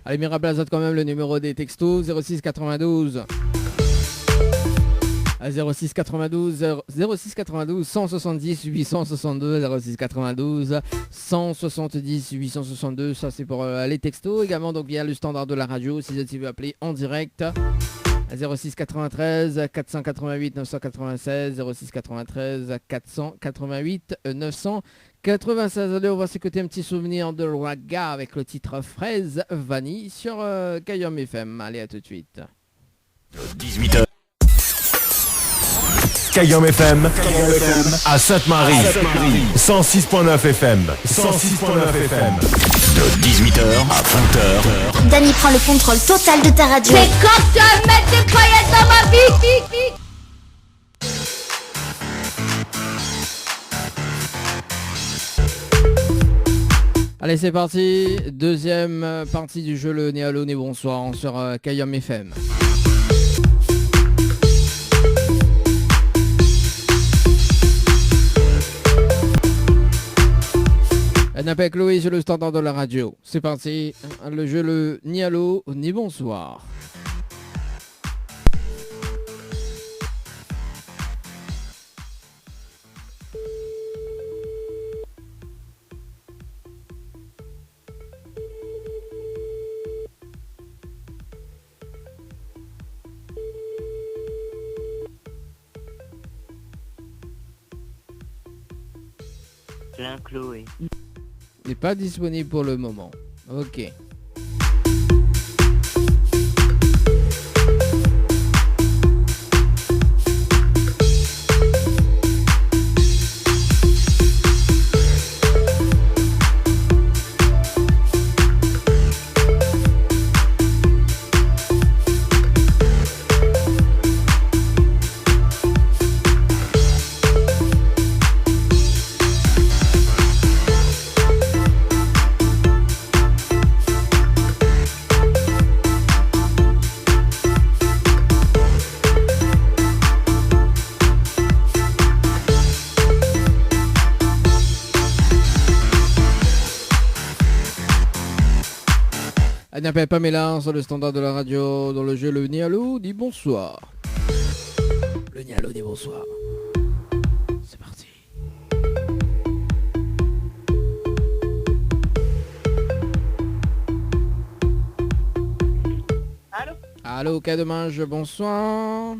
Allez, Mirabel, quand même le numéro des textos 06 92 06 92 170 862 06 92 170 862. Ça c'est pour les textos également, donc via le standard de la radio si vous voulez appeler en direct 06 93 488 996 06 93 488 996. Allez, on va s'écouter un petit souvenir de Raga avec le titre Fraise Vanille sur Kayom FM. Allez, à tout de suite. 18h. Kayom FM à Sainte-Marie. 106.9 FM. 106.9 FM. De 18h à 20h. Dany prend le contrôle total de ta radio. C'est quand tu vas mettre des paillettes dans ma vie. Allez, c'est parti. Deuxième partie du jeu, le Né Allo, Né Bonsoir sur Kayam FM. Elle n'appelle Chloé sur le standard de la radio. C'est parti. Le jeu, le Ni Allo, Ni Bonsoir. Chloé. N'est pas disponible pour le moment. Ok. Elle n'appelle Pamela sur le standard de la radio dans le jeu le Ni Allo, dit bonsoir. Le Ni Allo dit bonsoir. C'est parti. Allô? Allô, Cademange, bonsoir.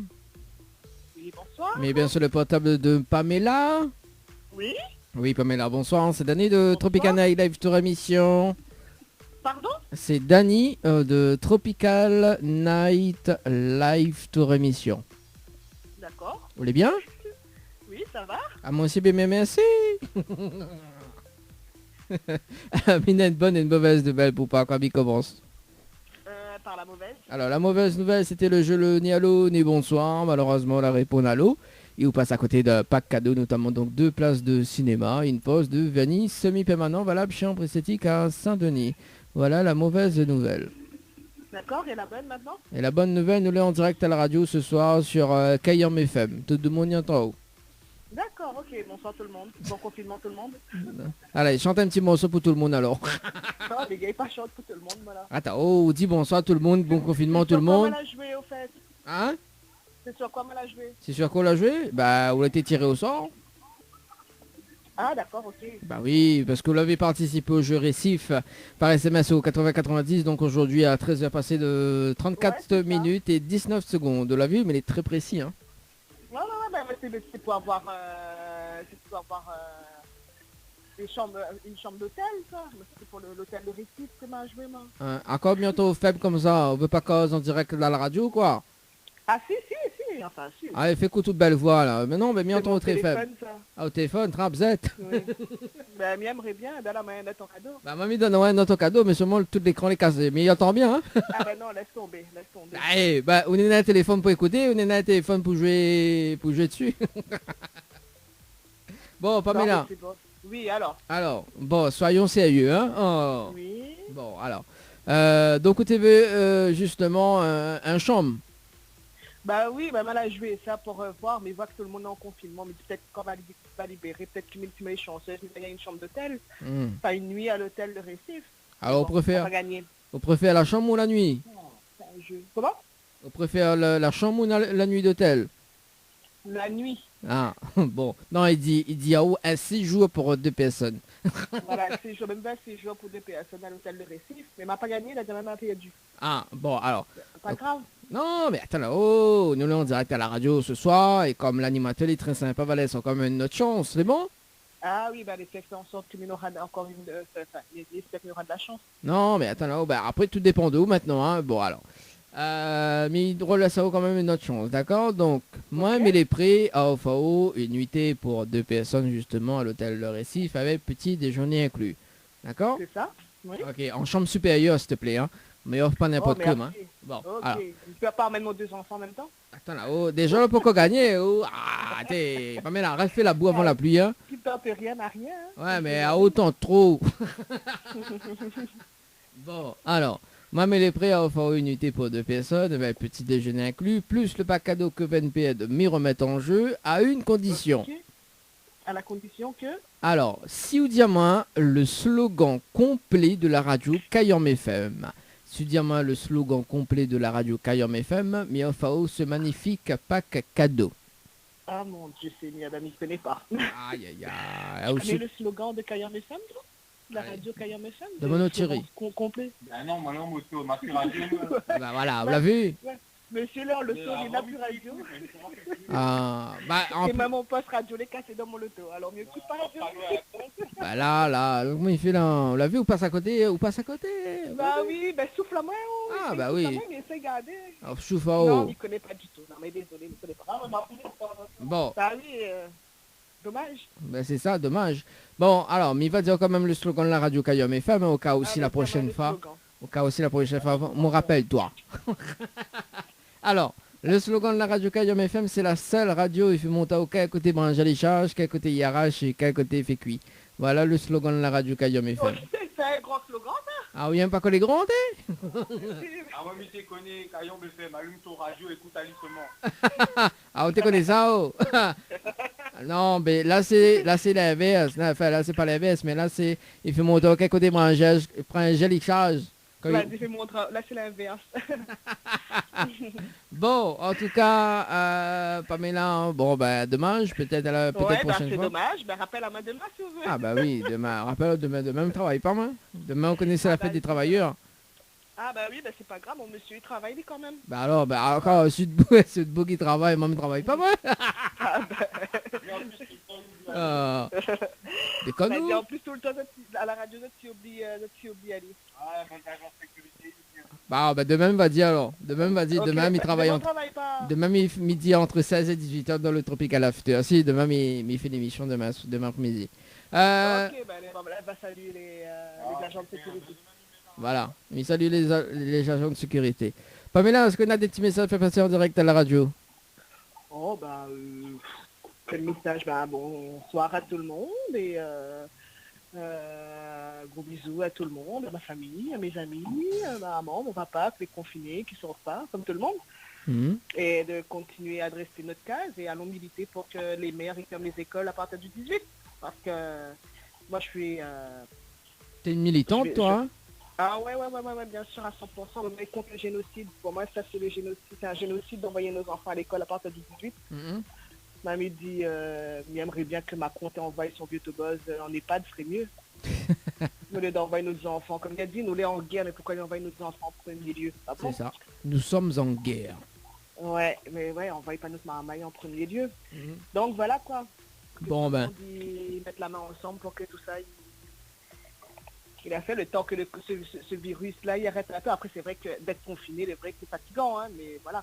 Oui, bonsoir. Mais bien sûr le portable de Pamela. Oui? Oui, Pamela, bonsoir. C'est Dany de Tropical Night Live Tour Émission. Pardon? C'est Dany de Tropical Night Live Tour Émission. D'accord. Vous voulez bien? Oui, ça va? Ah, moi aussi, bien merci. Une bonne et une mauvaise nouvelle pour pas quand il commence. Par la mauvaise. Alors, la mauvaise nouvelle, c'était le jeu le Ni Allo, Ni Bonsoir. Malheureusement, la réponse à l'eau. Il vous passe à côté d'un pack cadeau, notamment donc 2 places de cinéma, une pause de vanille semi-permanent valable chez Ambre Esthétique à Saint-Denis. Voilà la mauvaise nouvelle. D'accord, et la bonne maintenant? Et la bonne nouvelle, nous l'est en direct à la radio ce soir sur Kayam FM. Tout le monde y entend. D'accord, ok, bonsoir tout le monde. Bon confinement tout le monde. Allez, chante un petit morceau pour tout le monde alors. Non, les gars, pas chantent pour tout le monde, voilà. Attends, oh, dis bonsoir tout le monde, bon confinement tout le monde. C'est sur quoi on l'a joué au fait? Hein? C'est sur quoi on l'a joué? C'est sur quoi on l'a joué? Bah, vous l'avez tiré au sort. Ah d'accord, ok. Bah oui, parce que vous l'avez participé au jeu Récif par SMS au 8090, donc aujourd'hui à 13h passé de 34 minutes et 19 secondes. De la vue, mais il est très précis. Hein. Ouais, c'est pour avoir, une chambre d'hôtel, ça. C'est pour l'hôtel de Récif que m'a joué, moi. Encore bientôt faible comme ça, on veut pas cause en direct à la radio, quoi. Ah si, enfin si. Allez, fais coup toute belle voix, là. Mais non, mais bientôt au très faible. Ça. Ah, au téléphone, Trapzette. Oui. Ben, m'y aimerait bien, ben là, m'y donne ton cadeau. Bah, mamie donne un autre cadeau, mais seulement tout l'écran est cassé. Mais il entend bien, hein. Ah ben non, laisse tomber. Allez, bah, on est un téléphone pour écouter, on est un téléphone pour jouer dessus. Bon, Pamela. Non, bon. Oui, alors. Alors, bon, soyons sérieux, hein. Oh. Oui. Bon, alors. Donc, vous avez justement un chambre. Bah oui, bah mal à jouer ça pour voir, mais voir que tout le monde est en confinement, mais peut-être qu'on va libérer, peut-être qu'il met chanceuse, il y a une chambre d'hôtel, pas une nuit à l'hôtel de Récif. Alors, bon, vous préférez la chambre ou la nuit? C'est un jeu. Comment? Vous préférez la chambre ou la nuit d'hôtel? La nuit. Ah, bon. Non, il dit un 6 jours pour 2 personnes. Voilà, 6 jours, même pas 6 jours pour 2 personnes à l'hôtel de Récif, mais m'a pas gagné, il a déjà même perdu. Ah, bon, alors. Pas grave. Non, mais attends là, oh, nous sommes en direct à la radio ce soir, et comme l'animateur est très sympa, Valais, ont quand même une autre chance, c'est bon? Ah oui, bah les textes en sorte qu'il y aura encore une, il y aura de la chance. Non, mais attends là, oh, bah, après tout dépend de où maintenant, hein, bon alors. Mais il relève ça quand même une autre chance, d'accord? Donc, moi, mais les prix à OFAO, une nuitée pour 2 personnes justement à l'hôtel Le Récif avec petit déjeuner inclus, d'accord? C'est ça? Oui. Ok, en chambre supérieure, s'il te plaît. Hein. Mais offre pas n'importe comment. Hein. Bon, ok. alors. Tu peux pas amener nos 2 enfants en même temps? Attends là, oh, déjà, pour qu'on gagne. Oh, ah, t'es pas mal, arrête, fais la boue avant la pluie. Hein. Qui tente rien à rien. Hein. Ouais, mais à autant trop. Bon, alors. Maman est prêt à offrir une unité pour 2 personnes, ben, petit déjeuner inclus, plus le pack cadeau que VNPD m'y remettent en jeu, à une condition. Okay. À la condition que... Alors, si vous dites moi le slogan complet de la radio Kayam FM. Si vous dites moi le slogan complet de la radio Kayam FM, m'y offre ce magnifique pack cadeau. Ah mon Dieu Seigneur, je ne connais pas. Aïe aïe aïe. Tu connais le slogan de Kayam FM, toi? La radio Kayam FM de mon Thierry. Complet. Ben non, moi non, moto, ma plus radio. Bah voilà, vous l'avez vu. Ouais. Monsieur là, le son, il n'a plus radio. Ah, bah, et même mon poste radio, les cassé dans mon loto. Alors mieux qu'il pas radio. Bah là, comment il fait là? On l'a vu ou passe à côté? Bah oui, bah souffle à moi. Oh, ah bah oui. Mais essaie de garder. Oh, souffle à haut. Non, il ne connaît pas du tout. Non mais désolé, il ne connaît pas. Bon. Bah oui, dommage. Ben c'est ça, dommage. Bon, alors, mais il va dire quand même le slogan de la radio Kayam FM, au cas aussi la prochaine fois. Au cas aussi la prochaine fois, me rappelle-toi. Alors, le slogan de la radio Kayam FM, c'est la seule radio, il fait monter au quel côté brancher les charges, quel côté il arrache et quel côté il fait cuit. Voilà le slogan de la radio Kayam FM. C'est un grand slogan, ça. Ah oui, pas que les grands, ah moi, je te connais, Kayam FM, allume ton radio, écoute Alice. Ah, on te connaît ça, oh. Non, mais là c'est l'inverse. Enfin, là c'est pas l'inverse, mais là c'est il fait monter au quel côté brancher, il prend un gel, il charge. Là, c'est l'inverse. Bon, en tout cas, Pamela, bon, ben, dommage, peut-être prochaine c'est fois. dommage, ben, rappelle à moi demain si vous voulez. Ah, bah oui, demain, rappelle, demain, on travaille pas, moi. Demain, on connaissait la fête des travailleurs. Ah, bah oui, ben, c'est pas grave, mon monsieur, il travaille lui, quand même. Bah alors, encore, Sud-Beau qui travaille, moi, je travaille pas, moi. Déconne-nous. En plus, tout le temps, à la radio, tu oublies aller. Bah, demain, va dire alors. Demain, va dire, okay, demain, il travaille demain, midi entre 16 et 18h dans le Tropical After. Si, demain, il fait l'émission demain après-midi. Ok, bah, elle va saluer les agents de sécurité. Voilà, il salue les agents de sécurité. Pamela, est-ce qu'on a des petits messages fait passer en direct à la radio? Oh, bah, quel message? Bah, bonsoir à tout le monde et gros bisous à tout le monde, à ma famille, à mes amis, à ma maman, mon papa, les confinés qui ne sortent pas, comme tout le monde. Et de continuer à dresser notre case et allons militer pour que les maires ferment les écoles à partir du 18. Parce que moi, je suis... T'es une militante, toi? Ah ouais, bien sûr, à 100%. Mais contre le génocide, pour moi, ça, c'est le génocide. C'est un génocide d'envoyer nos enfants à l'école à partir du 18. Mamie dit, il aimerait bien que Macron t'envoie son vieux tobos en EHPAD, ce serait mieux. Au lieu d'envoyer nos enfants. Comme il a dit, nous les en guerre, mais pourquoi il envoie nos enfants en premier lieu? C'est ça. Nous sommes en guerre. Ouais, mais ouais, envoie pas notre marmaille en premier lieu. Donc voilà quoi. Bon ben. Ils mettent la main ensemble pour que tout ça... Il a fait le temps que ce virus-là, il arrête un peu. Après, c'est vrai que d'être confiné, c'est vrai que c'est fatigant, hein, mais voilà.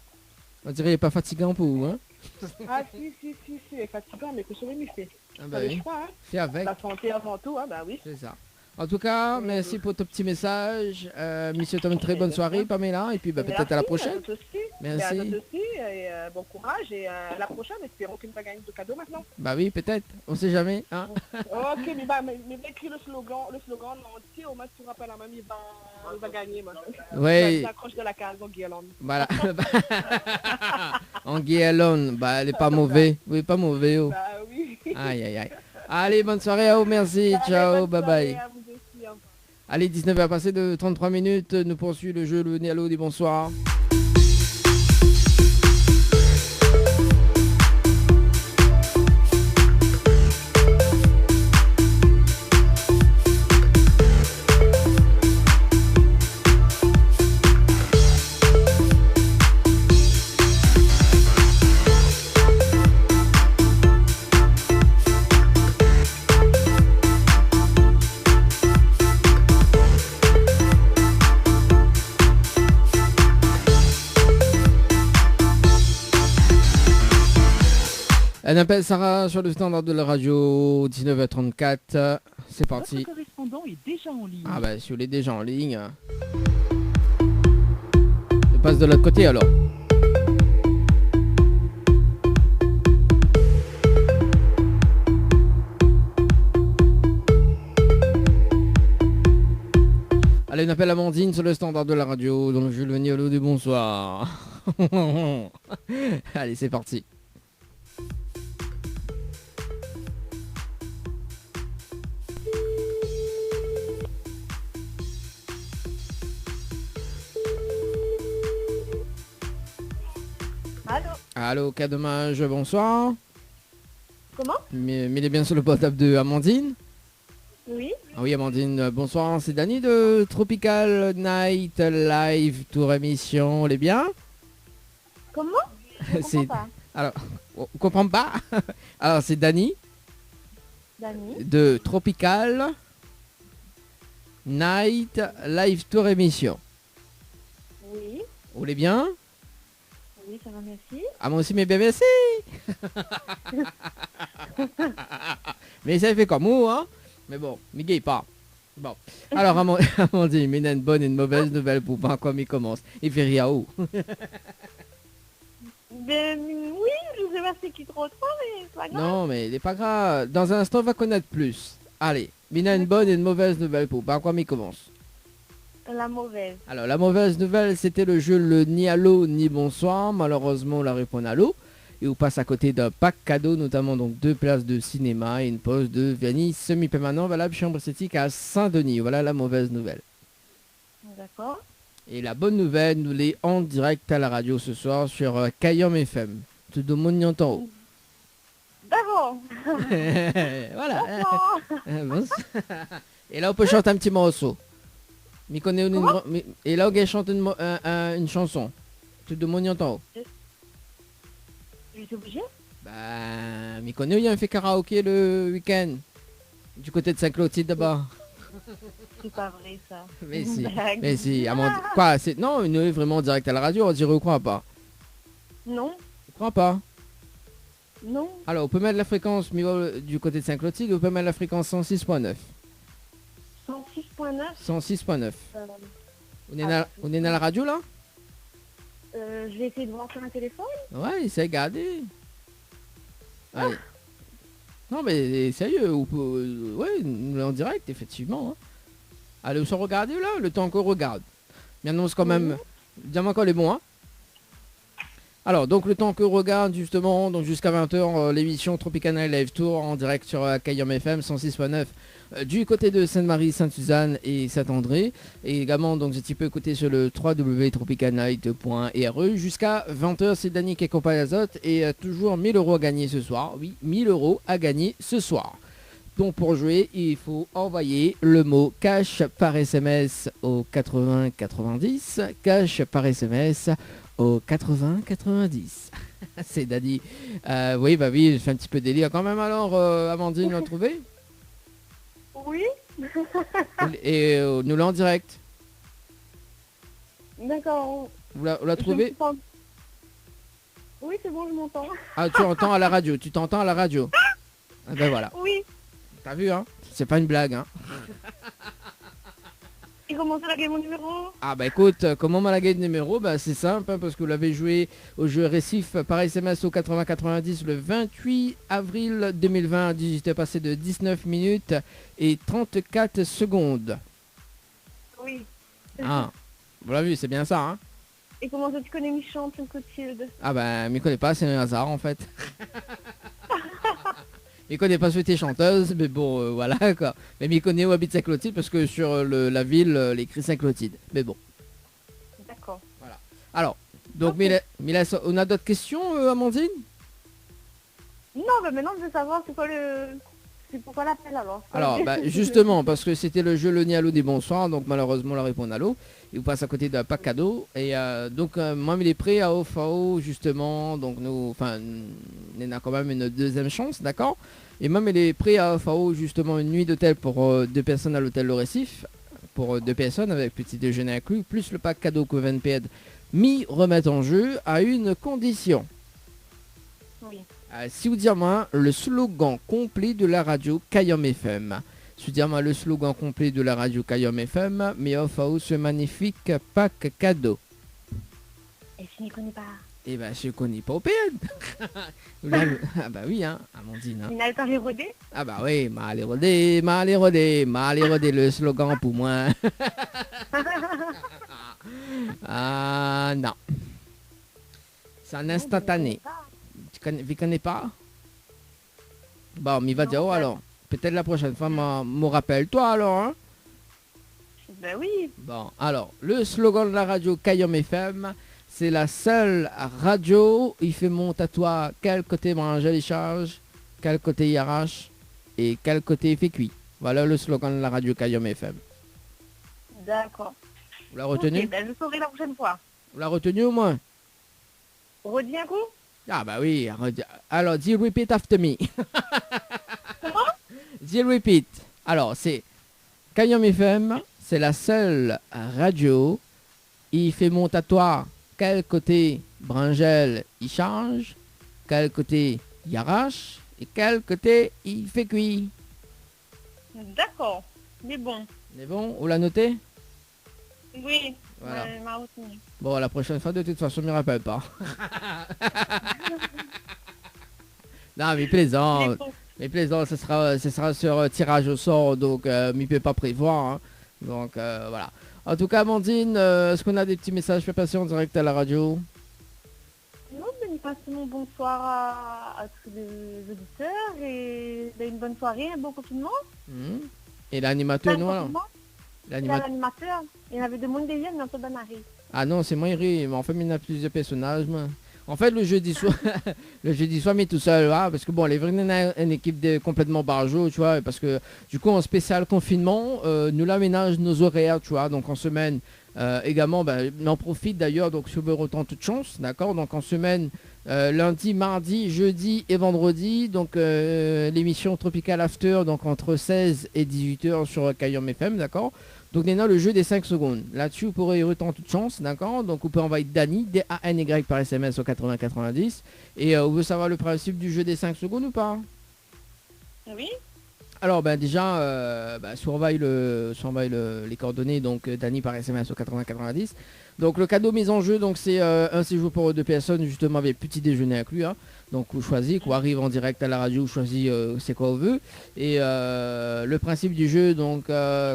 On dirait qu'il n'est pas fatigant pour vous, hein? Ah si, c'est fatigant, mais que ce soit fait. Ah bah oui. Hein. C'est avec. La santé avant tout, hein, bah oui. C'est ça. En tout cas, merci pour ton petit message. Monsieur Tom, une très bonne soirée, Pamela. Et puis peut-être à la prochaine. Merci. À toi aussi. Et bon courage. Et à la prochaine, espérons qu'il va gagner de cadeaux maintenant. Bah oui, peut-être. On sait jamais. Hein. Ok, mais écris le slogan en entier. Au moins, tu te rappelles, la mamie va gagner. Oui. S'accroche de la case en Guillaume. Voilà. En Guillaume, bah elle est pas mauvaise. Oui, pas mauvais. Oh. Bah oui. Aïe. Allez, bonne soirée à vous. Merci. Ciao. Bye bye. Allez, 19h passé de 33 minutes, nous poursuit le jeu Le Nialo des bonsoirs. Elle appelle Sarah sur le standard de la radio, 19h34. C'est parti. correspondant est déjà en ligne. Ah bah si vous l'êtes déjà en ligne. Je passe de l'autre côté alors. Allez, on appelle Amandine sur le standard de la radio, donc Jules Vignolot du bonsoir. Allez, c'est parti. Allô? Allô, cas dommage, bonsoir. Comment? Mais il est bien sur le portable de Amandine? Oui. Ah oui, Amandine, bonsoir, c'est Dany de Tropical Night Live Tour Émission, elle est bien? Comment? C'est... Alors, on comprend pas. Alors, c'est Dany de Tropical Night Live Tour Émission. Oui. Vous allez bien? Oui, ça va, merci. Ah, moi aussi, mais bien merci. Mais ça fait comme moi, hein? Mais bon, m'y pas. Bon. Alors, Amandine, il y a une bonne et une mauvaise nouvelle pour pas comme il commence. Il fait rien où? Ben oui, je sais pas c'est qui trop, mais c'est pas grave. Non, mais il n'est pas grave. Dans un instant, on va connaître plus. Allez, il y a une bonne et une mauvaise nouvelle pour pas comme il commence. La mauvaise. Alors, la mauvaise nouvelle, c'était le jeu le ni allô ni bonsoir. Malheureusement, on la répond allô. Et on passe à côté d'un pack cadeau, notamment donc 2 places de cinéma et une pause de vanille semi-permanent valable chambre esthétique à Saint-Denis. Voilà la mauvaise nouvelle. D'accord. Et la bonne nouvelle, nous l'est en direct à la radio ce soir sur Kayom FM. Tout le monde y entend. D'accord. Voilà. Et là, on peut chanter un petit morceau. Et là, on peut chanter une chanson. Tout le monde y entend. Je suis obligée? Bah, m'y connais, il a fait karaoké le week-end. Du côté de Saint-Clotilde d'abord. C'est pas vrai ça. Mais si, mais si. Quoi, c'est... Non, une est vraiment direct à la radio, on dirait ou croit pas? Non. Tu crois pas? Non. Alors, on peut mettre la fréquence du côté de Saint-Clotilde, on peut mettre la fréquence 106.9. 106.9 106.9. On est dans la radio là? Je vais essayer de voir sur un téléphone. Ouais, essaye de regarder. Allez. Non mais sérieux, ouais, nous en direct, effectivement. Hein. Allez, on se regarde là, le temps qu'on regarde. Mais annonce quand même. Dis-moi quand il est bon, hein. Alors, donc le temps que regarde justement, donc jusqu'à 20h, l'émission Tropical Night Live Tour en direct sur Kayom FM 106.9 du côté de Sainte-Marie, Sainte-Suzanne et Saint-André. Et également, donc si tu peux écouter sur le www.tropicalnight.re jusqu'à 20h, c'est Dany qui accompagne Azote et toujours 1000 € à gagner ce soir. Oui, 1000 € à gagner ce soir. Donc pour jouer, il faut envoyer le mot cash par SMS au 80 90, cash par SMS au 80 90. C'est Dany. Oui, bah oui, je fais un petit peu délire quand même. Alors, Amandine l'a trouvé? Oui. Et nous l'a en direct. D'accord. Vous l'a trouvé? Oui, c'est bon, je m'entends. Ah, tu entends à la radio. Tu t'entends à la radio. Ah ben voilà. Oui. T'as vu, hein? C'est pas une blague, hein? Et comment ça laguer mon numéro? Ah bah écoute, comment m'a lagué le numéro? Bah c'est simple, hein, parce que vous l'avez joué au jeu Récif par SMS au 80-90 le 28 avril 2020, 18 passé de 19 minutes et 34 secondes. Oui. Ah, vous l'avez vu, c'est bien ça, hein? Et comment ça tu connais Michante, Clotilde? Ah bah, m'y connais pas, c'est un hasard en fait. Il connaît pas souhaité chanteuse, mais bon, voilà quoi. Mais il connaît où habite Saint-Clotilde parce que sur la ville, l'écrit Saint-Clotilde. Mais bon. D'accord. Voilà. Alors, donc, okay. Mila, on a d'autres questions, Amandine? Non, bah maintenant je veux savoir c'est quoi le... C'est pourquoi l'appel alors? Alors, bah, justement, parce que c'était le jeu Le Ni Allô des bonsoirs, donc malheureusement on la répond allô. Il vous passe à côté d'un pack cadeau. Et donc, moi, il est prêt à OFAO, justement. Donc, nous, enfin, on a quand même une deuxième chance, d'accord? Et même, il est prêt à OFAO, justement, une nuit d'hôtel pour 2 personnes à l'hôtel Le Récif. Pour 2 personnes avec petit déjeuner inclus, plus le pack cadeau que VNPED m'y remettent en jeu à une condition. Oui. Si vous dites moi le slogan complet de la radio Kayom FM, Sudiama le slogan complet de la radio Kayom FM, mais offre ce magnifique pack cadeau. Et je ne connais pas. Eh ben, je connais pas au PN. Ah bah oui, hein, Amandine. Hein. Il a le temps de rodé. Ah bah oui, mal rodé, le slogan pour moi. Ah non. C'est un instantané. Tu connais pas? Bon, mais va dire oh, alors. Peut-être la prochaine fois, me rappelle-toi alors. Hein? Ben oui. Bon, alors, le slogan de la radio Kayom FM, c'est la seule radio, il fait monte à toi quel côté manger les charges, quel côté il arrache et quel côté il fait cuit. Voilà le slogan de la radio Kayom FM. D'accord. Vous l'avez retenu? Okay, ben je saurai la prochaine fois. Vous l'avez retenu au moins? Redis un coup? Ah bah oui, alors dis repeat after me. Comment? Dis repeat. Alors c'est Kayom FM, c'est la seule radio, il fait monte à toi quel côté Brangel il change, quel côté il arrache et quel côté il fait cuire. D'accord, c'est bon. C'est bon, vous l'a noté? Oui, voilà. M'a retenu. Bon, la prochaine fois, de toute façon, je ne me rappelle pas. Non, mais plaisant. Mais plaisant, ce sera sur tirage au sort, donc je ne peux pas prévoir. Hein. Donc, voilà. En tout cas, Amandine, est-ce qu'on a des petits messages fait passer en direct à la radio? Non, mais passe mon bonsoir à tous les auditeurs et une bonne soirée, un bon confinement. Et l'animateur, nous, alors? L'animateur, il y en avait deux mondes déjà, mais on peut bien arriver. Ah non, c'est moi, mais en fait, il y a plusieurs personnages. Moi. En fait, le jeudi soir, mais tout seul, hein, parce que bon, les vrais une équipe complètement barjo, tu vois, parce que du coup, en spécial confinement, nous l'aménage nos horaires, tu vois, donc en semaine, également, on en profite d'ailleurs, donc si vous autant toute chance, d'accord, donc en semaine, lundi, mardi, jeudi et vendredi, donc l'émission Tropical After, donc entre 16 et 18h sur Kayom FM, d'accord. Donc maintenant le jeu des 5 secondes. Là-dessus vous pourrez autant toute chance, d'accord. Donc vous pouvez envoyer Dany, D-A-N-Y par SMS au 8090. Et vous voulez savoir le principe du jeu des 5 secondes ou pas? Oui. Alors déjà, surveille les coordonnées, donc Dany par SMS au 8090. Donc le cadeau mis en jeu, donc c'est un séjour pour 2 personnes, justement avec petit déjeuner inclus. Hein. Donc vous choisissez, quoi arrive en direct à la radio, vous choisissez c'est quoi vous veut. Et le principe du jeu, donc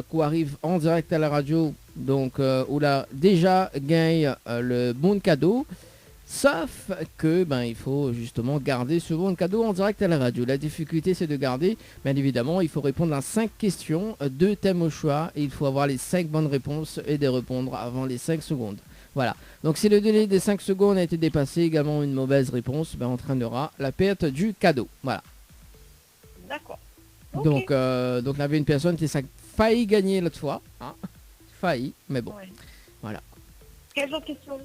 quoi arrive en direct à la radio, donc où là déjà gagne le bon cadeau. Sauf que il faut justement garder ce bon cadeau en direct à la radio. La difficulté c'est de garder, bien évidemment, il faut répondre à 5 questions, 2 thèmes au choix, et il faut avoir les 5 bonnes réponses et de répondre avant les 5 secondes. Voilà. Donc si le délai des 5 secondes a été dépassé, également une mauvaise réponse, entraînera la perte du cadeau. Voilà. D'accord. Okay. Donc on avait une personne qui a failli gagner l'autre fois. Hein. Failli, mais bon. Ouais. Voilà. Quelles autres questions?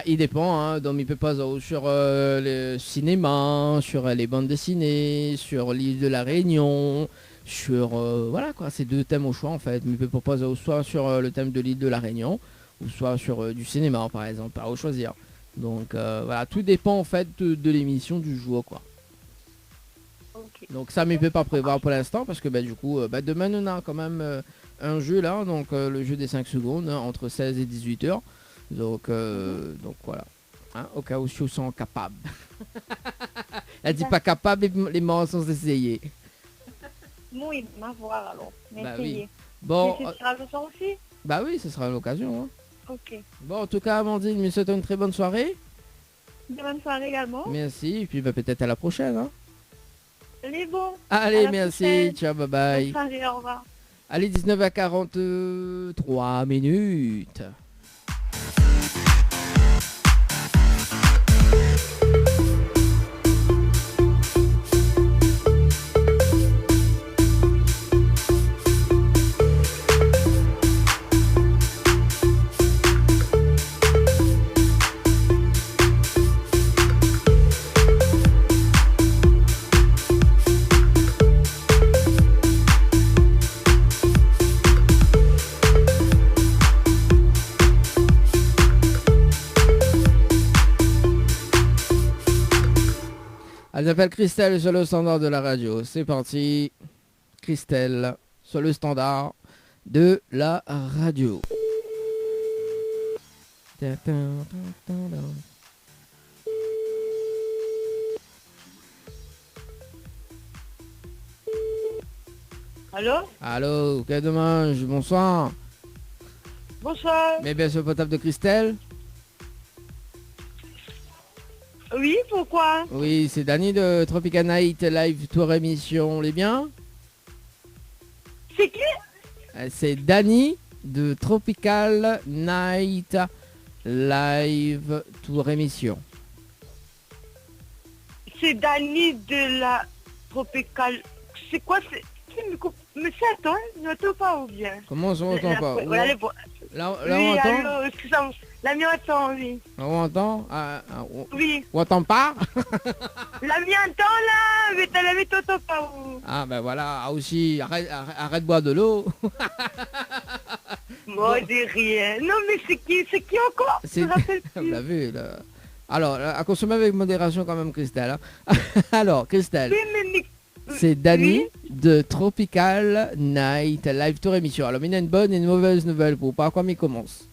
Il dépend, hein, donc il peut pas sur le cinéma, sur les bandes dessinées, sur l'île de la Réunion, sur voilà quoi, c'est 2 thèmes au choix en fait, mais il peut pas soit sur le thème de l'île de la Réunion, ou soit sur du cinéma par exemple, à choisir. Donc voilà, tout dépend en fait de l'émission du jour quoi. Okay. Donc ça mais peut pas prévoir pour l'instant parce que du coup demain on a quand même un jeu là, donc le jeu des 5 secondes hein, entre 16 et 18h. Donc voilà, hein, au cas où je suis capable. Elle dit pas capable, les morts sont essayés. Oui, ma voir alors. Oui. Bon. Et ce sera le soir aussi? Oui, ce sera l'occasion. Hein. Ok. Bon, en tout cas, Amandine, je souhaite une très bonne soirée. Bonne soirée également. Merci, et puis peut-être à la prochaine. Hein. Allez, bon. Allez, merci, prochaine. Ciao, bye bye. Bonne soirée, au revoir. Allez, 19h43 minutes. Elle s'appelle Christelle sur le standard de la radio. C'est parti. Christelle sur le standard de la radio. Allô? Allô, quel dommage, bonsoir. Bonsoir. Mais bien sûr, potable de Christelle. Oui, pourquoi? Oui, c'est Dany de Tropical Night Live Tour Émission, les bien? C'est qui? C'est Dany de Tropical Night Live Tour Émission. C'est Dany de la Tropical... C'est quoi? Mais c'est attends, je n'entends pas ou bien? Comment on entend pas? Voilà, Là, oui, on entend? allô, excusez-moi. La mienne entend, oui. On entend? Oui. On entend pas? La mienne entend là, mais t'as la mienne t'entends pas où? Ah ben voilà, aussi, arrête de boire de l'eau. Moi, de rien. Non, mais c'est qui encore? Je me rappelle Vous plus. l'avez vu, là. Alors, à consommer avec modération quand même, Christelle. Hein. Alors, Christelle, Oui, mais c'est Dany oui. de Tropical Night Live Tour Émission. Alors, il y a une bonne et une mauvaise nouvelle pour par quoi il commence.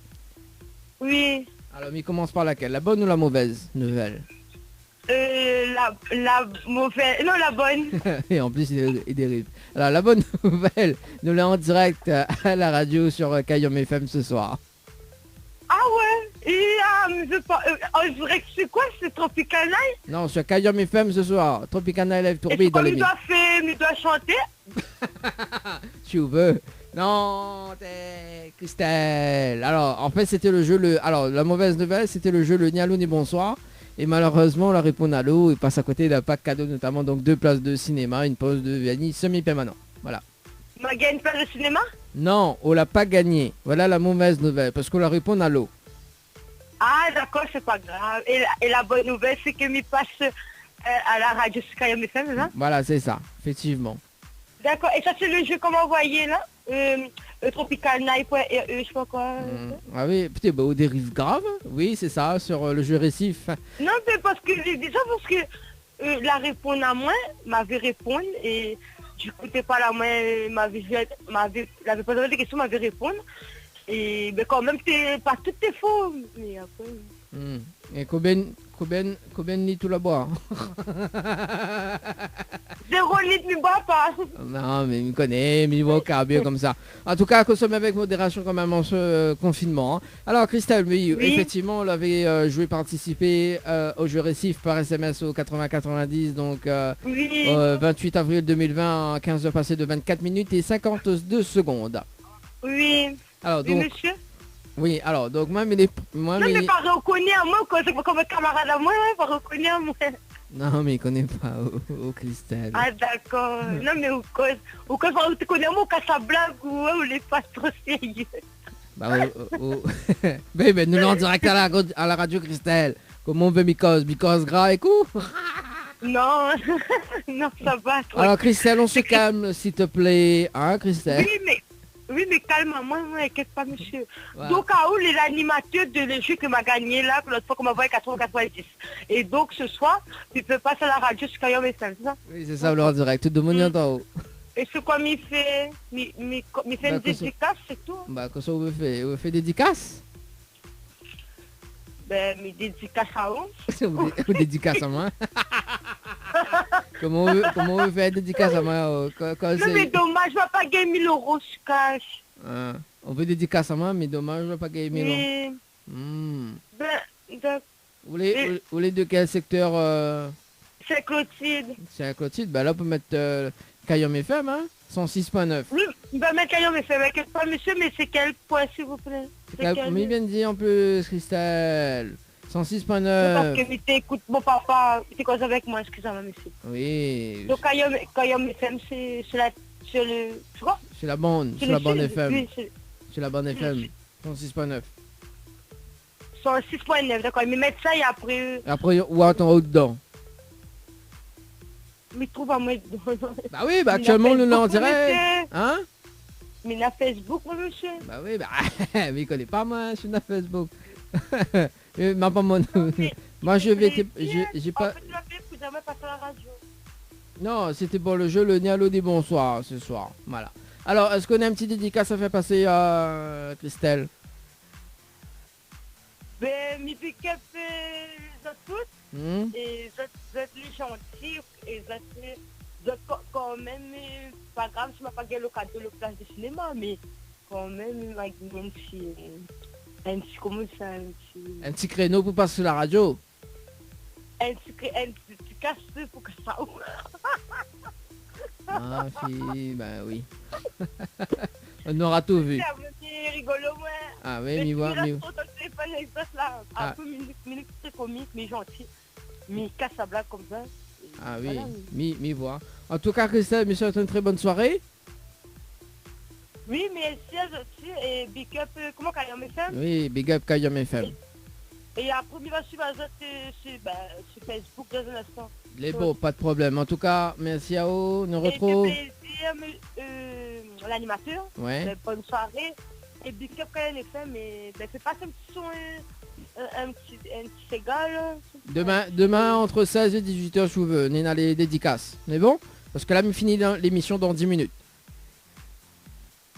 Oui. Alors, il commence par laquelle? La bonne ou la mauvaise nouvelle? La mauvaise... Non, la bonne. Et en plus, il dérive. Alors, la bonne nouvelle, nous l'avons en direct à la radio sur Kayom FM ce soir. Ah ouais? Et mais je dirais que c'est quoi? C'est Tropical Night? Non, sur Kayom FM ce soir. Tropical Night Live Tour Et dans comme les il doit faire, il doit chanter? Si tu veux. Non, t'es Christelle. Alors, en fait, c'était le jeu... Alors, la mauvaise nouvelle, c'était le jeu le Nialou ni bonsoir. Et malheureusement, on leur répond à l'eau et passe à côté d'un pack cadeau, notamment donc 2 places de cinéma, une pause de vanille semi-permanent. Voilà. On a gagné une place de cinéma? Non, on l'a pas gagné. Voilà la mauvaise nouvelle, parce qu'on leur répond à l'eau. Ah d'accord, c'est pas grave. Et la bonne nouvelle, c'est que m'y passe à la radio Skyrim FM, c'est ça? Voilà, c'est ça, effectivement. D'accord, et ça c'est le jeu qu'on m'a envoyé là? Tropical Night, je sais pas quoi. Ah oui, putain, bah, au dérive grave. Oui, c'est ça, sur le jeu récif. Non, mais parce que j'ai dit ça parce que la répondre à moi m'avait répondu et j'écoutais pas la main, l'avait pas donné des questions, m'avait répondu. Et mais quand même, pas tout est faux. Mais après... Et combien ni tout la boire? 0 litre, ne bois pas. Non, mais il me connaît, mais il va au carburant comme ça. En tout cas, consommer avec modération quand même en ce confinement. Hein. Alors, Christelle, oui, effectivement, on avait joué participer au jeu récif par SMS au 80-90, donc 28 avril 2020, 15 heures passées de 24 minutes et 52 secondes. Oui. Alors, donc, oui, monsieur. Oui, alors, donc moi, mais non, mais pas reconnu à moi, comme un camarade à moi, pas reconnu à moi. Non, mais il connaît pas au Christelle. Ah, d'accord. Non, mais au cause, tu connais moi, au Casablanca, ou les pas trop sérieux. Bah, mais nous l'en direct à la radio, Christelle. Comment on veut Because gras et coup. Non, non, ça va. Trop. Alors, Christelle, on se calme, s'il te plaît. Hein, Christelle? Oui, mais calme-moi, inquiète pas, monsieur. Voilà. Donc, à où l'animateur de le jeu que m'a gagné là, l'autre fois qu'on m'a envoyé 90. Et donc, ce soir, tu peux passer à la radio sur Kayom FM, c'est ça? Oui, c'est ça, le direct. Tout le monde en haut. Et c'est quoi m'y fait? M'y fait une dédicace, c'est tout? Bah, qu'est-ce qu'on veut faire? On fait dédicace? Ben, m'y dédicace à où? Ou dédicace à moi? Comment on veut faire dédicace à moi? Non, mais dommage, je ne vais pas gagner 1000 € sur cash. On veut dédicace à moi, mais dommage, je ne vais pas gagner 1000 €. Ben, vous voulez de quel secteur? C'est Clotilde. C'est Clotilde, bah là, on peut mettre Kayom FM, hein? 106.9. Oui, on va mettre Kayom FM, mais pas monsieur, mais c'est quel point, s'il vous plaît? Mais bien dit en plus, Christelle. 106.9. Parce que t'écoutes mon papa, t'es cause avec moi, excusez-moi, monsieur. Oui. Donc Kayom FM, c'est la bande, sur la bande FM. Oui, c'est la bande FM. 106.9. 106.9, d'accord. Mais mettre ça et après... Après, où attends dedans? Mais trouve à moi... Bah oui, bah actuellement, nous l'en direct. Hein? Mais la Facebook, mon monsieur. Bah oui, bah... mais il connaît pas moi, je suis sur Facebook. Mais pas mon... Moi, je vais... J'ai pas... Non, c'était pour le jeu le Nialou des bonsoirs ce soir. Voilà. Alors, est-ce qu'on a un petit dédicace à faire passer à Christelle? Ben, mes pick-up, je toutes. Et je les gentils. Et je quand même, pas grave, je ne m'ai pas gagné le cadeau de place de cinéma, mais quand même, un petit, comment ça, un petit créneau pour passer sur la radio. Un petit casse pour que ça ouvre. Ah, fille, ben oui. On aura tout vu. C'est rigolo, ouais. Ah oui, m'y voir, m'y voir. Un peu minute très comique, mais gentil. Mais casse à blague comme ça. Ah oui, m'y voir. En tout cas, Christelle, je souhaite une très bonne soirée. Oui, mais si, et big up, comment Kayam FM? Oui, big up Kayam FM. Et après, il va suivre sur Facebook dans un instant. Les beaux, pas de problème. En tout cas, merci à vous. Nous retrouvons. Et l'animateur. Ouais. Bonne soirée. Et big up Kayam FM, mais fais passer un petit son, un petit égal. Demain, entre 16 et 18h, je vous veux. Néna, les dédicaces. C'est bon? Parce que là, on finit l'émission dans 10 minutes.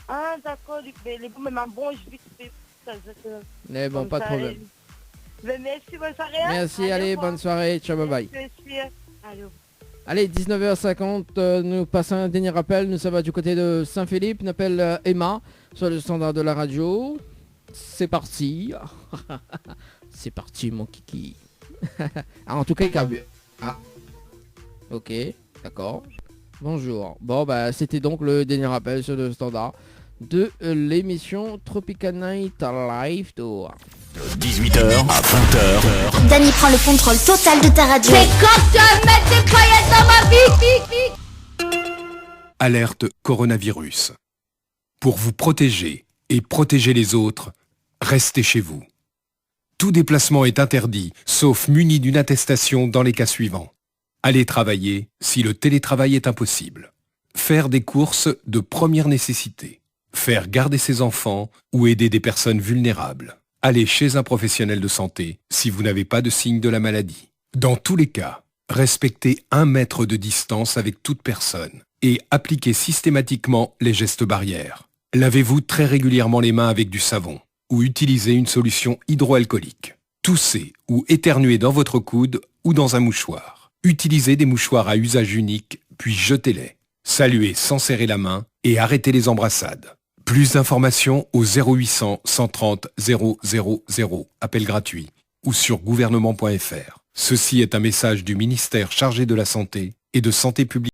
Ah, d'accord. Les bons, mais bon, je vais Mais bon, pas de problème. Merci, bonne soirée. Merci, allez, bonne soirée. Ciao, bye bye. Allez, 19h50, nous passons un dernier rappel. Nous sommes du côté de Saint-Philippe. Nous appelle Emma sur le standard de la radio. C'est parti. C'est parti, mon kiki. En tout cas, il ok, d'accord. Bonjour. Bon, bah, c'était donc le dernier rappel sur le standard de l'émission Tropical Night Live Tour. De 18h à 20h. Dany prend le contrôle total de ta radio. C'est quand tu vas mettre des paillettes dans ma vie. Alerte coronavirus. Pour vous protéger et protéger les autres, restez chez vous. Tout déplacement est interdit, sauf muni d'une attestation dans les cas suivants. Aller travailler si le télétravail est impossible. Faire des courses de première nécessité. Faire garder ses enfants ou aider des personnes vulnérables. Aller chez un professionnel de santé si vous n'avez pas de signe de la maladie. Dans tous les cas, respectez 1 mètre de distance avec toute personne et appliquez systématiquement les gestes barrières. Lavez-vous très régulièrement les mains avec du savon ou utilisez une solution hydroalcoolique. Toussez ou éternuez dans votre coude ou dans un mouchoir. Utilisez des mouchoirs à usage unique, puis jetez-les. Saluez sans serrer la main et arrêtez les embrassades. Plus d'informations au 0800 130 000, appel gratuit, ou sur gouvernement.fr. Ceci est un message du ministère chargé de la Santé et de Santé publique.